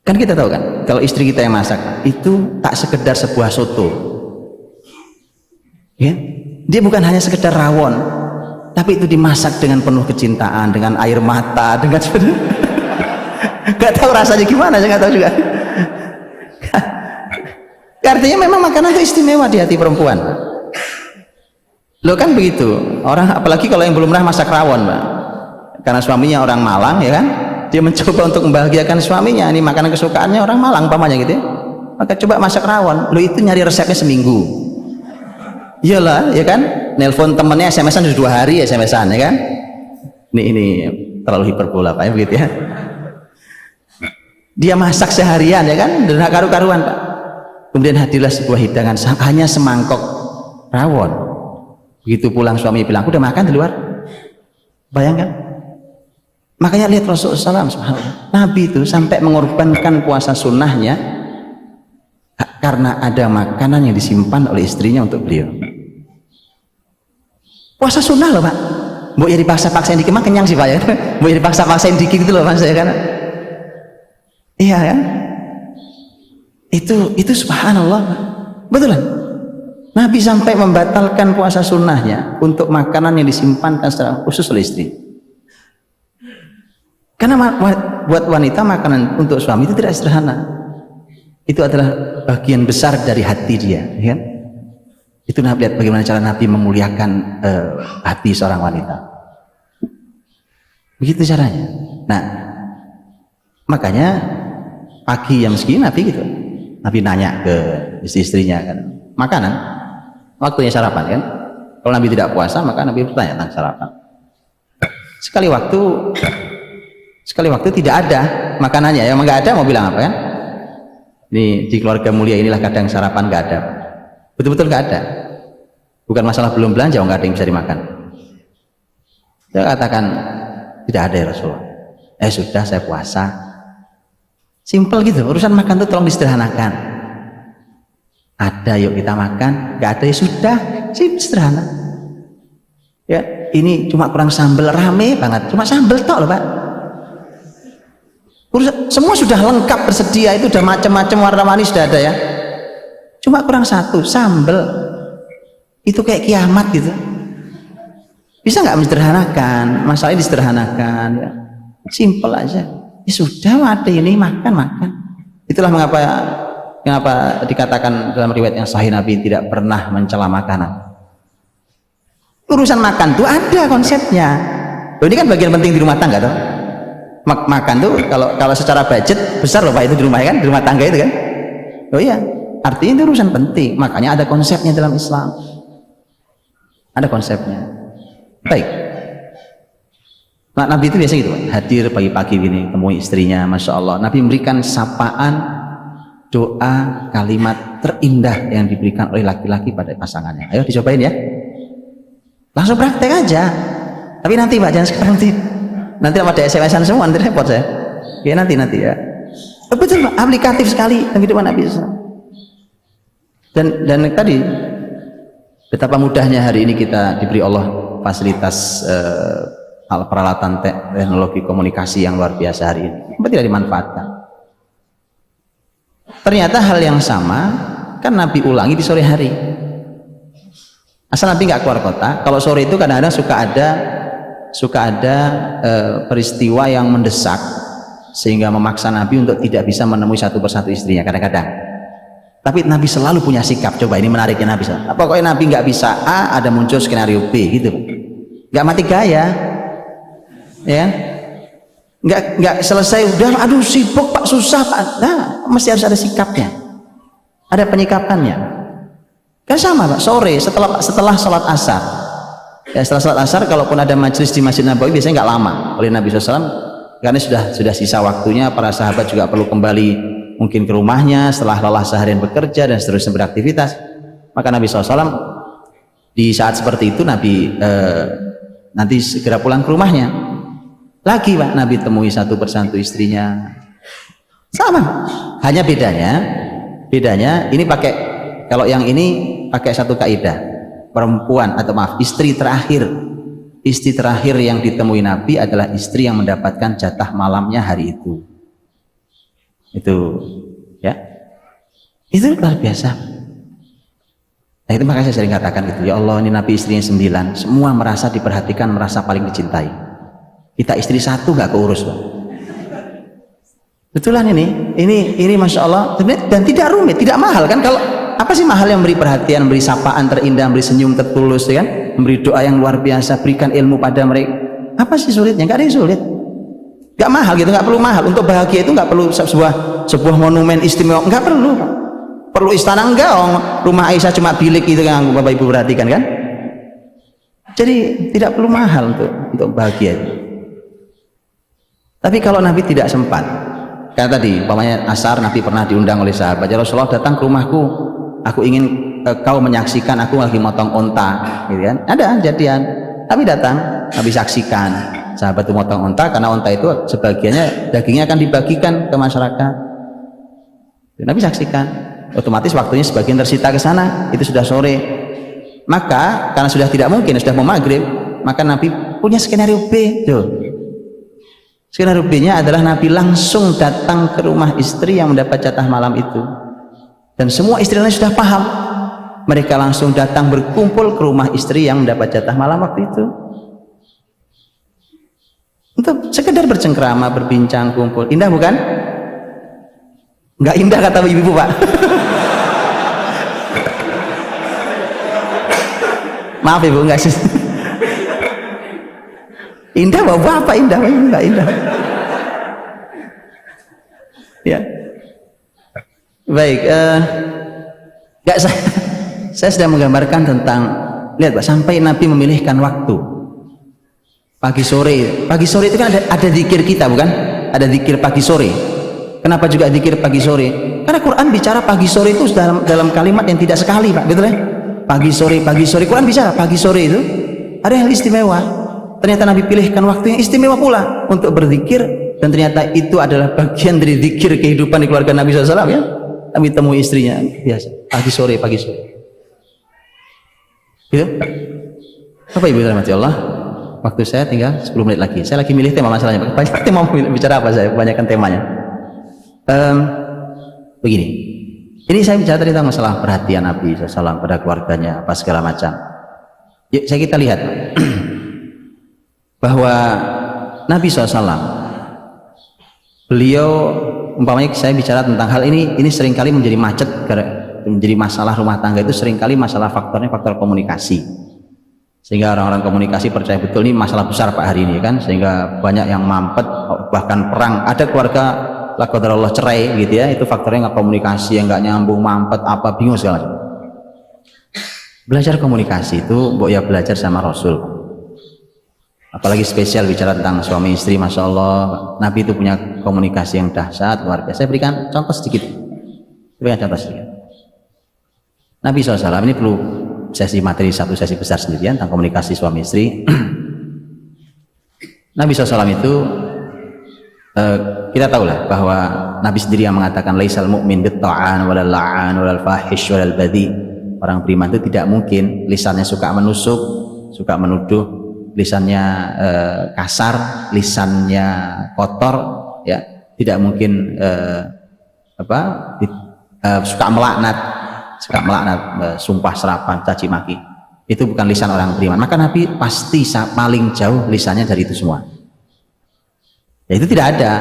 kan kita tahu kan, kalau istri kita yang masak itu tak sekedar sebuah soto, ya, dia bukan hanya sekedar rawon, tapi itu dimasak dengan penuh kecintaan, dengan air mata, dengan nggak tahu rasanya gimana, saya nggak tahu juga. Artinya memang makanan itu istimewa di hati perempuan. Lo kan begitu orang, apalagi kalau yang belum pernah masak rawon pak, karena suaminya orang Malang ya kan, dia mencoba untuk membahagiakan suaminya, ini makanan kesukaannya orang Malang pamannya gitu ya, maka coba masak rawon. Lo itu nyari resepnya seminggu, iyalah ya kan, nelpon temennya SMS-an sudah 2 hari SMS-an ya kan. Ini terlalu hiperbola pak ya begitu ya. Dia masak seharian ya kan, dan karu-karuan pak. Kemudian hadirlah sebuah hidangan hanya semangkok rawon. Begitu pulang suami bilang, aku udah makan di luar. Bayangkan. Makanya lihat Rasulullah SAW, Nabi itu sampai mengorbankan puasa sunnahnya karena ada makanan yang disimpan oleh istrinya untuk beliau. Puasa sunnah loh pak. Mau ya dipaksa-paksain dikit, mah kenyang sih pak ya. Mau ya dipaksa-paksain dikit gitu loh mas ya kan. Iya kan. Itu subhanallah pak. Betul kan? Nabi sampai membatalkan puasa sunnahnya untuk makanan yang disimpankan secara khusus oleh istri. Karena buat wanita makanan untuk suami itu tidak sederhana. Itu adalah bagian besar dari hati dia, ya kan? Itu Nabi, lihat bagaimana cara Nabi memuliakan hati seorang wanita. Begitu caranya. Nah, makanya pagi jam segini Nabi gitu. Nabi nanya ke istri-istrinya kan, makanan, waktunya sarapan kan? Kalau Nabi tidak puasa maka Nabi bertanya tentang sarapan. Sekali waktu tidak ada makanannya, yang nggak ada mau bilang apa kan? Ini di keluarga mulia inilah kadang sarapan nggak ada, betul-betul nggak ada. Bukan masalah belum belanja, nggak ada yang bisa dimakan. Saya katakan tidak ada ya Rasulullah. Sudah saya puasa. Simple gitu, urusan makan itu tolong disederhanakan. Ada yuk kita makan, nggak ada ya sudah, sederhana. Ya, ini cuma kurang sambal, rame banget, cuma sambal tok loh Pak. Semua sudah lengkap tersedia, itu udah macam-macam warna-warni sudah ada ya. Cuma kurang satu, sambal. Itu kayak kiamat gitu. Bisa nggak menjederhanakan? Masalahnya disederhanakan ya. Simple aja. Ya sudah, ada ini makan. Itulah kenapa dikatakan dalam riwayat yang sahih Nabi tidak pernah mencela makanan. Urusan makan tuh ada konsepnya. Ini kan bagian penting di rumah tangga tuh. Makan tuh kalau secara budget besar loh Pak, itu di rumah kan, di rumah tangga itu kan. Oh iya, artinya itu urusan penting. Makanya ada konsepnya dalam Islam. Ada konsepnya. Baik. Nah, Nabi itu biasa gitu Pak, hadir pagi-pagi gini, temui istrinya, Masya Allah. Nabi memberikan sapaan, doa, kalimat terindah yang diberikan oleh laki-laki pada pasangannya. Ayo dicobain ya. Langsung praktek aja. Tapi nanti Pak, jangan sekarang nanti ada SMS-an semua, nanti repot saya. Ya nanti ya. Betul Pak, aplikatif sekali kehidupan Nabi SAW. Dan tadi betapa mudahnya hari ini kita diberi Allah fasilitas peralatan teknologi komunikasi yang luar biasa hari ini. Kenapa tidak dimanfaatkan? Ternyata hal yang sama kan Nabi ulangi di sore hari. Asal Nabi nggak keluar kota. Kalau sore itu kadang-kadang suka ada peristiwa yang mendesak sehingga memaksa Nabi untuk tidak bisa menemui satu persatu istrinya kadang-kadang. Tapi Nabi selalu punya sikap. Coba ini menariknya Nabi. Pokoknya Nabi nggak bisa A, ada muncul skenario B gitu. Nggak mati gaya, ya. Nggak selesai udah, aduh sibuk Pak, susah Pak. Nah, mesti harus ada sikapnya, ada penyikapannya. Kan sama Pak, sore setelah sholat asar. Ya, setelah sholat asar, kalaupun ada majelis di Masjid Nabawi biasanya nggak lama oleh Nabi SAW, karena sudah sisa waktunya, para sahabat juga perlu kembali mungkin ke rumahnya setelah lelah seharian bekerja dan seterusnya beraktivitas. Maka Nabi SAW di saat seperti itu Nabi nanti segera pulang ke rumahnya. Lagi Pak, Nabi temui satu persatu istrinya. Sama, hanya bedanya ini pakai, kalau yang ini pakai satu kaidah. Perempuan atau maaf, istri terakhir yang ditemui Nabi adalah istri yang mendapatkan jatah malamnya hari itu. Itu ya, itu luar biasa. Nah itu makanya saya sering katakan gitu, ya Allah, ini Nabi istrinya 9, semua merasa diperhatikan, merasa paling dicintai. Kita istri satu nggak keurus Pak. Betulan ini Masya Allah, dan tidak rumit, tidak mahal kan. Kalau apa sih mahal yang memberi perhatian, memberi sapaan terindah, memberi senyum tertulus, ya kan? Memberi doa yang luar biasa, berikan ilmu pada mereka. Apa sih sulitnya? Nggak ada yang sulit. Nggak mahal gitu, nggak perlu mahal. Untuk bahagia itu nggak perlu sebuah monumen istimewa, nggak perlu. Perlu istana enggak? Rumah Aisyah cuma bilik itu yang Bapak Ibu perhatikan kan? Jadi tidak perlu mahal untuk bahagia itu. Tapi kalau Nabi tidak sempat, kayak tadi, umpamanya asar Nabi pernah diundang oleh sahabat, ya Rasulullah datang ke rumahku, aku ingin kau menyaksikan aku lagi motong onta, gitu kan? Ada jadian, tapi datang, Nabi saksikan sahabat itu motong onta, karena onta itu sebagiannya dagingnya akan dibagikan ke masyarakat. Nabi saksikan, otomatis waktunya sebagian tersita ke sana, itu sudah sore. Maka karena sudah tidak mungkin, sudah mau maghrib, maka Nabi punya skenario B. Tuh. Skenario B-nya adalah Nabi langsung datang ke rumah istri yang mendapat jatah malam itu, dan semua istri lain sudah paham. Mereka langsung datang berkumpul ke rumah istri yang mendapat jatah malam waktu itu. untuk sekedar bercengkrama, berbincang, kumpul. Indah bukan? Nggak indah kata ibu-ibu, Pak. Maaf ibu, nggak sih. Indah bapak, indah, nggak indah. Ya, baik. Nggak, saya sedang menggambarkan tentang, lihat Pak, sampai Nabi memilihkan waktu pagi sore. Pagi sore itu kan ada zikir kita, bukan? Ada zikir pagi sore. Kenapa juga zikir pagi sore? Karena Quran bicara pagi sore itu dalam kalimat yang tidak sekali, Pak, betul ya? Pagi sore Quran bicara pagi sore itu ada hal istimewa. Ternyata Nabi pilihkan waktu yang istimewa pula untuk berzikir, dan ternyata itu adalah bagian dari zikir kehidupan di keluarga Nabi SAW, ya. Nabi temui istrinya biasa pagi sore gitu. Apa ibu rahmati Allah, waktu saya tinggal 10 menit lagi. Saya lagi milih tema masalahnya, Pak. Tema mau bicara apa, saya kebanyakan temanya. Begini, ini saya bicara tentang masalah perhatian Nabi SAW pada keluarganya, apa segala macam. Yuk kita lihat bahwa Nabi SAW, beliau, umpamanya saya bicara tentang hal ini seringkali menjadi macet, menjadi masalah rumah tangga itu seringkali masalah faktornya faktor komunikasi, sehingga orang-orang komunikasi percaya betul ini masalah besar Pak hari ini kan, sehingga banyak yang mampet, bahkan perang. Ada keluarga la qadarullah cerai gitu ya, itu faktornya nggak komunikasi, yang nggak nyambung, mampet apa, bingung segala macam. Belajar komunikasi itu ya belajar sama Rasul, apalagi spesial bicara tentang suami istri. Masya Allah, Nabi itu punya komunikasi yang dahsyat, luar biasa. Saya berikan contoh sedikit. Nabi SAW ini perlu sesi materi, satu sesi besar sendirian tentang komunikasi suami istri. Nabi SAW itu kita tahulah bahwa Nabi sendiri yang mengatakan laisal mu'min bitta'an walal la'an walal fahish walal badhi. Orang beriman itu tidak mungkin lisannya suka menusuk, suka menuduh, lisannya kasar, lisannya kotor, ya, tidak mungkin suka melaknat, sumpah serapah, caci maki. Itu bukan lisan orang beriman. Maka Nabi pasti paling jauh lisannya dari itu semua. Ya, itu tidak ada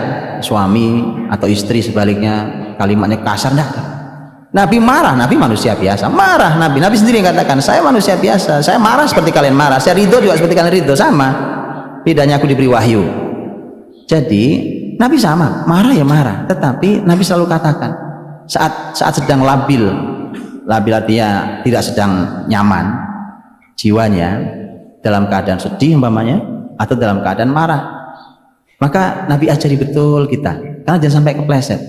suami atau istri sebaliknya kalimatnya kasar, enggak. Nabi marah, Nabi manusia biasa, marah. Nabi sendiri yang katakan, saya manusia biasa, saya marah seperti kalian marah, saya ridho juga seperti kalian ridho, sama. Bedanya aku diberi wahyu. Jadi Nabi sama, marah ya marah, tetapi Nabi selalu katakan saat sedang labil artinya tidak sedang nyaman jiwanya, dalam keadaan sedih umpamanya, atau dalam keadaan marah, maka Nabi ajari betul kita, karena jangan sampai kepleset.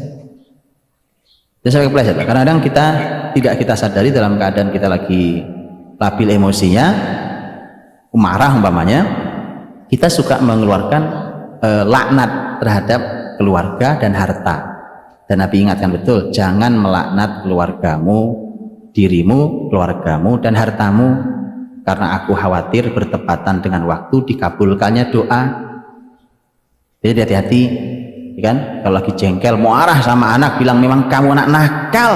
Kadang-kadang kita tidak kita sadari dalam keadaan kita lagi labil emosinya, marah umpamanya, kita suka mengeluarkan laknat terhadap keluarga dan harta. Dan Nabi ingatkan betul, jangan melaknat keluargamu, dirimu, keluargamu, dan hartamu, karena aku khawatir bertepatan dengan waktu dikabulkannya doa. Jadi hati-hati, kan? Kalau lagi jengkel, mau marah sama anak, bilang memang kamu anak nakal.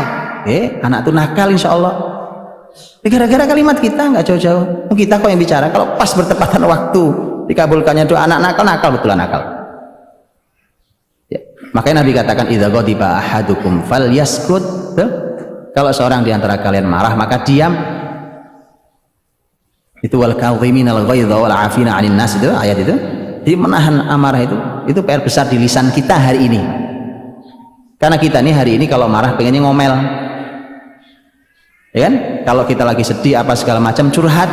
Anak itu nakal insya Allah. Gara-gara kalimat kita nggak jauh-jauh. Kita kok yang bicara. Kalau pas bertepatan waktu dikabulkannya doa, anak nakal betul nakal. Ya. Makanya Nabi katakan, idza ghadiba ahadukum falyaskut. Kalau seorang di antara kalian marah, maka diam. Itu wal kadhiminal ghaidha wal 'afina 'anil nas, itu ayat itu. Jadi menahan amarah itu PR besar di lisan kita hari ini. Karena kita nih hari ini kalau marah pengennya ngomel, ya kan? Kalau kita lagi sedih apa segala macam, curhat,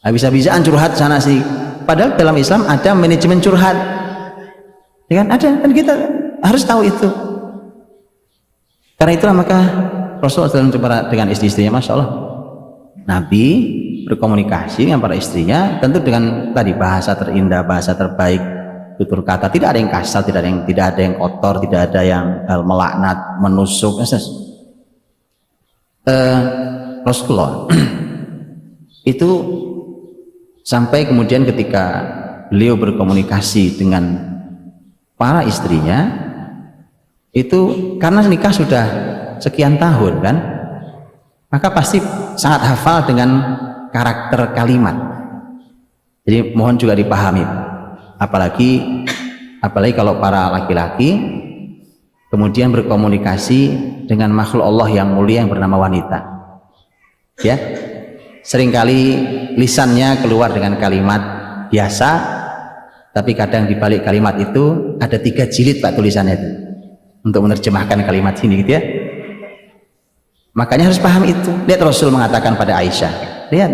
habis-habisan curhat sana sih. Padahal dalam Islam ada manajemen curhat, ya kan? Ada, dan kita harus tahu itu. Karena itulah maka Rasulullah SAW dengan istri-istrinya, Masya Allah, Nabi berkomunikasi dengan para istrinya tentu dengan tadi bahasa terindah, bahasa terbaik, tutur kata, tidak ada yang kasar, tidak ada yang kotor, tidak ada yang melaknat, menusuk. Rasulullah itu sampai kemudian ketika beliau berkomunikasi dengan para istrinya itu, karena nikah sudah sekian tahun kan, maka pasti sangat hafal dengan karakter kalimat. Jadi mohon juga dipahami, apalagi kalau para laki-laki kemudian berkomunikasi dengan makhluk Allah yang mulia yang bernama wanita. Ya, seringkali lisannya keluar dengan kalimat biasa, tapi kadang di balik kalimat itu ada 3 jilid Pak tulisannya itu untuk menerjemahkan kalimat ini gitu ya. Makanya harus paham itu. Lihat Rasul mengatakan pada Aisyah, lihat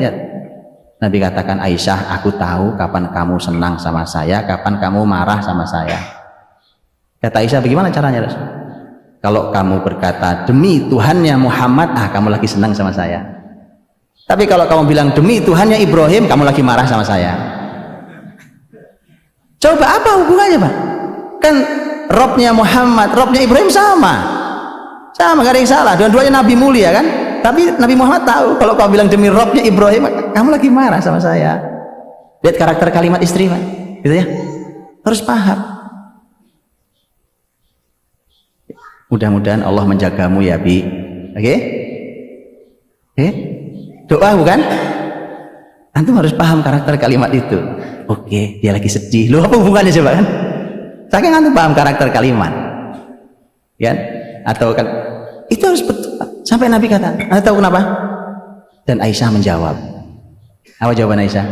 Nabi katakan, Aisyah, aku tahu kapan kamu senang sama saya, kapan kamu marah sama saya. Kata Aisyah, bagaimana caranya Rasul? Kalau kamu berkata demi Tuhannya Muhammad, kamu lagi senang sama saya. Tapi kalau kamu bilang demi Tuhannya Ibrahim, kamu lagi marah sama saya. Coba apa hubungannya Pak? Kan Robnya Muhammad, Robnya Ibrahim sama, gak ada yang salah, dua-duanya Nabi mulia kan. Tapi Nabi Muhammad tahu kalau kau bilang demi Robnya Ibrahim, kamu lagi marah sama saya. Lihat karakter kalimat istri Pak, gitu ya, harus paham. Mudah-mudahan Allah menjagamu ya Bi. Oke? Doa bukan? Antum harus paham karakter kalimat itu. Oke, dia lagi sedih. Loh, apa hubungannya coba kan? Saking antum paham karakter kalimat, kan? Atau kan itu harus betul. Sampai Nabi kata, Anda tahu kenapa? Dan Aisyah menjawab. Apa jawaban Aisyah?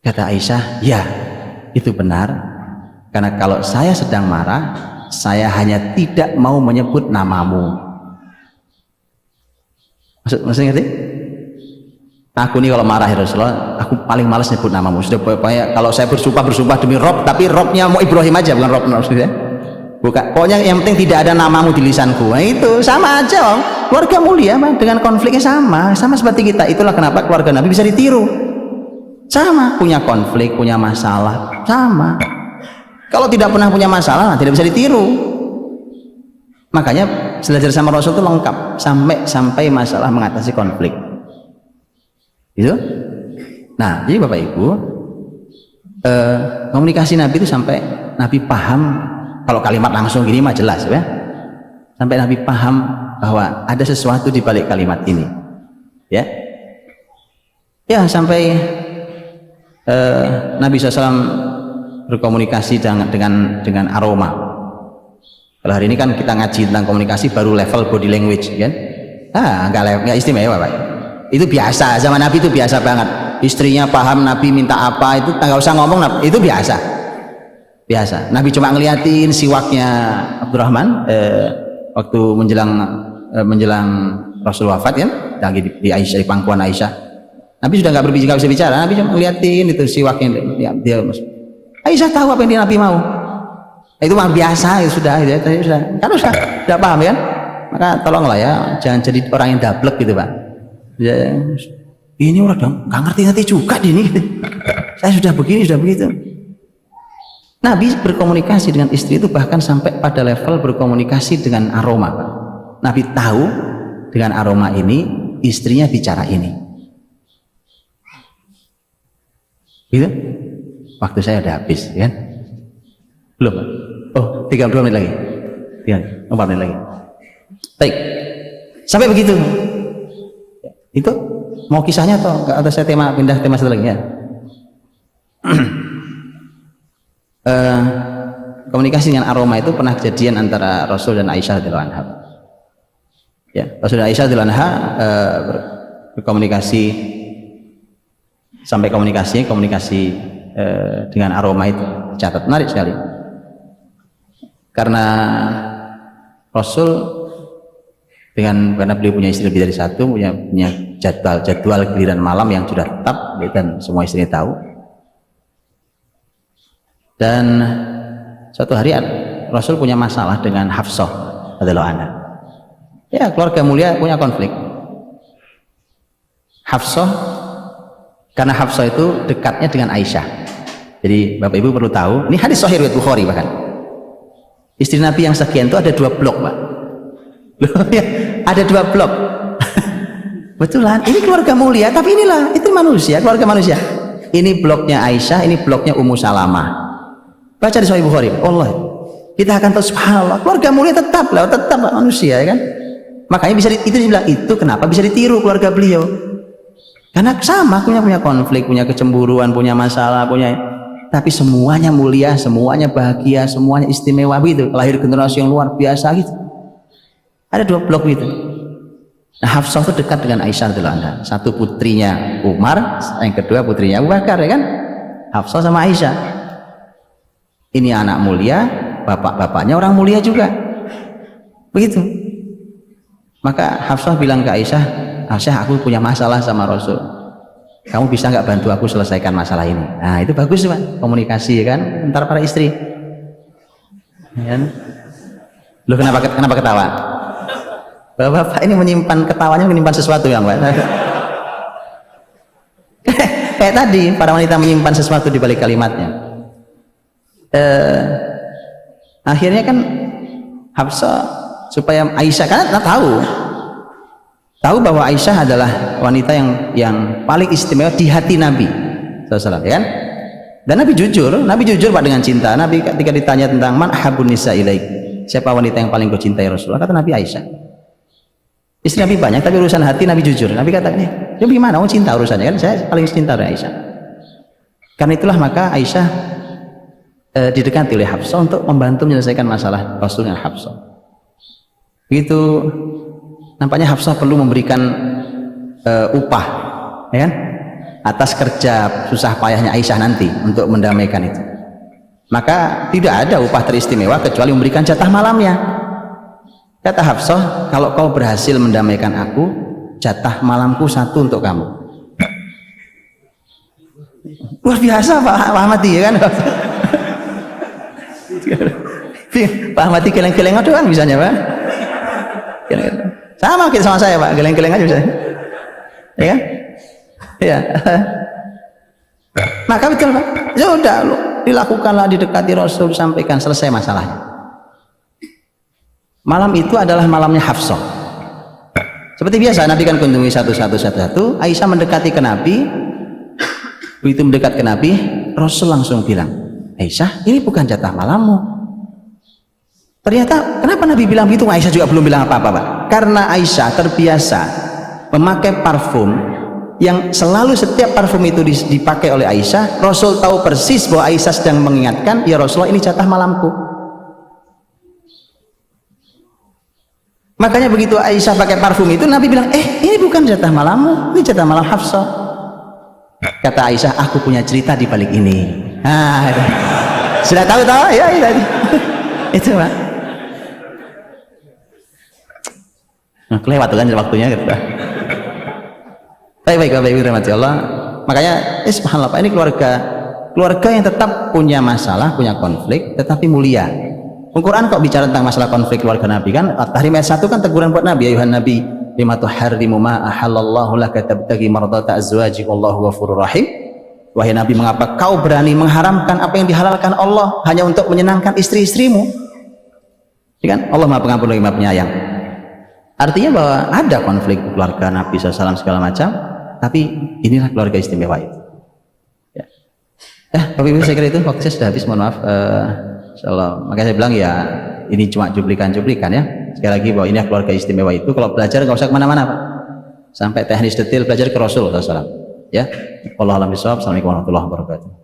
Kata Aisyah, ya, itu benar. Karena kalau saya sedang marah, saya hanya tidak mau menyebut namamu. Maksudnya ngerti? Aku nih kalau marah ya Rasulullah, aku paling malas nyebut namamu. Sudah pokoknya kalau saya bersumpah demi Rob, tapi Robnya mau Ibrahim aja, bukan Rob maksudnya. Bukan, pokoknya yang penting tidak ada namamu di lisanku. Nah, itu sama aja Om. Keluarga mulia dengan konfliknya sama seperti kita. Itulah kenapa keluarga Nabi bisa ditiru. Sama, punya konflik, punya masalah, sama. Kalau tidak pernah punya masalah, tidak bisa ditiru. Makanya belajar sama Rasul itu lengkap sampai masalah mengatasi konflik. Gitu. Nah, jadi Bapak Ibu, komunikasi Nabi itu sampai Nabi paham. Kalau kalimat langsung gini mah jelas ya. Sampai Nabi paham bahwa ada sesuatu di balik kalimat ini. Ya. Ya, sampai Nabi SAW berkomunikasi dengan aroma. Kalau hari ini kan kita ngaji tentang komunikasi baru level body language kan. Enggak istimewa Pak. Itu biasa, zaman Nabi itu biasa banget. Istrinya paham Nabi minta apa, itu enggak usah ngomong, itu biasa. Nabi cuma ngeliatin siwaknya Abdurrahman waktu menjelang Rasul wafat kan, lagi di Aisyah, di pangkuan Aisyah. Nabi sudah nggak bisa bicara, Nabi cuma ngeliatin itu siwaknya dia. Aisyah tahu apa yang Nabi mau. Itu mah biasa, sudah kan sudah paham kan. Maka tolonglah ya, jangan jadi orang yang dablek gitu Pak. Ya, ini orang dong nggak ngerti juga ini. Saya sudah begini, sudah begitu. Nabi berkomunikasi dengan istri itu bahkan sampai pada level berkomunikasi dengan aroma Pak. Nabi tahu dengan aroma ini istrinya bicara ini. Gitu? Waktu saya udah habis kan? Belum Pak? Oh, 32 menit lagi. 4 menit lagi. Baik. Sampai begitu. Itu mau kisahnya atau enggak, ada saya pindah tema satu lagi ya? Komunikasi dengan aroma itu pernah kejadian antara Rasul dan Aisyah radhiyallahu anha. Ya, Rasul dan Aisyah radhiyallahu anha berkomunikasi sampai komunikasi dengan aroma itu. Catat, menarik sekali. Karena Rasul karena beliau punya istri lebih dari satu, punya jadwal giliran malam yang sudah tetap dan semua istrinya tahu. Dan suatu hari Rasul punya masalah dengan Hafsah radhiyallahu anha. Ya, keluarga mulia punya konflik. Hafsah, karena Hafsah itu dekatnya dengan Aisyah. Jadi Bapak Ibu perlu tahu, ini hadis sahih riwayat Bukhari bahkan. Istri Nabi yang sekian itu ada 2 blok Pak. Ya, ada 2 blok. Betulan, ini keluarga mulia, tapi inilah itu manusia, keluarga manusia. Ini bloknya Aisyah, ini bloknya Ummu Salamah. Baca di Sahih Bukhari, Allah, kita akan tahu subhanallah, keluarga mulia tetap manusia ya kan. Makanya bisa itu dibilang itu kenapa bisa ditiru keluarga beliau. Karena sama punya konflik, punya kecemburuan, punya masalah, tapi semuanya mulia, semuanya bahagia, semuanya istimewa gitu. Lahir generasi yang luar biasa gitu. Ada 2 blok gitu. Nah, Hafsah itu dekat dengan Aisyah radhiyallahu anha. Satu putrinya Umar, yang kedua putrinya Abu Bakar, ya kan? Hafsah sama Aisyah. Ini anak mulia, bapak-bapaknya orang mulia juga. Begitu. Maka Hafsah bilang ke Aisyah, Aisyah, aku punya masalah sama Rasul. Kamu bisa nggak bantu aku selesaikan masalah ini? Nah, itu bagus, Pak. Komunikasi, ya kan, antara para istri. Ya kan? Loh, kenapa ketawa? Bapak ini menyimpan ketawanya, menyimpan sesuatu yang Pak. Kayak tadi para wanita menyimpan sesuatu di balik kalimatnya. Akhirnya kan Hafsah supaya Aisyah, karena tahu bahwa Aisyah adalah wanita yang paling istimewa di hati Nabi SAW, ya kan? Dan Nabi jujur Pak dengan cinta. Nabi ketika ditanya tentang man habun nisa ilaik, siapa wanita yang paling kau cintai Rasulullah, kata Nabi Aisyah. Istri Nabi banyak, tapi urusan hati Nabi jujur. Nabi kata, ya gimana, mau cinta urusannya kan? Saya paling cinta dari Aisyah. Karena itulah maka Aisyah didekati oleh Hafsah untuk membantu menyelesaikan masalah Rasul dengan Hafsah. Begitu nampaknya Hafsah perlu memberikan upah, ya kan? Atas kerja susah payahnya Aisyah nanti untuk mendamaikan itu. Maka tidak ada upah teristimewa kecuali memberikan jatah malamnya. Kata Hafsah, kalau kau berhasil mendamaikan aku, jatah malamku 1 untuk kamu. Luar biasa Pak Ahmadi, ya kan? Pak Ahmadi geleng-geleng doang bisanya, Pak. Sama kita sama saya, Pak, geleng-geleng aja bisa. Ya kan? Ya. Maka betul, Pak. Ya udah, dilakukanlah, didekati Rasul, sampaikan, selesai masalahnya. Malam itu adalah malamnya Hafsah. Seperti biasa Nabi kan kunjungi satu. Aisyah mendekati ke Nabi. Begitu mendekat ke Nabi, Rasul langsung bilang, Aisyah, ini bukan jatah malammu. Ternyata kenapa Nabi bilang begitu? Aisyah juga belum bilang apa-apa, Pak. Karena Aisyah terbiasa memakai parfum yang selalu setiap parfum itu dipakai oleh Aisyah. Rasul tahu persis bahwa Aisyah sedang mengingatkan, ya Rasulullah, ini jatah malamku. Makanya begitu Aisyah pakai parfum itu, Nabi bilang, ini bukan jatah malammu, ini jatah malam Hafsah. Kata Aisyah, aku punya cerita di balik ini. Nah, sudah tahu ya itu Pak. Nah, kelewat kan waktunya gitu. Baik Bapak Ibu rahmati Allah. Makanya subhanallah Pak, ini keluarga yang tetap punya masalah, punya konflik, tetapi mulia. Al-Quran kok bicara tentang masalah konflik keluarga Nabi kan? At-Tahrim ayat 1 kan teguran buat Nabi, ayuhan Nabi lima tuharrimu ma ahallallahu laka tabtaghi mardata azwajika wallahu ghafurur rahim. Wahai Nabi, mengapa kau berani mengharamkan apa yang dihalalkan Allah hanya untuk menyenangkan istri-istrimu? Ya kan? Allah Maha Pengampun lagi Maha Penyayang. Artinya bahwa ada konflik keluarga Nabi SAW segala macam, tapi inilah keluarga istimewa itu. Ya. Bapak Ibu, saya kira itu waktu saya sudah habis, mohon maaf. Insyaallah. Makanya saya bilang ya ini cuma cuplikan-cuplikan ya. Sekali lagi bahwa ini keluarga istimewa itu kalau belajar nggak usah kemana-mana Pak. Sampai teknis detail belajar ke Rasul SAW. Ya. Wallahu a'lam bishawab. Assalamualaikum warahmatullahi wabarakatuh.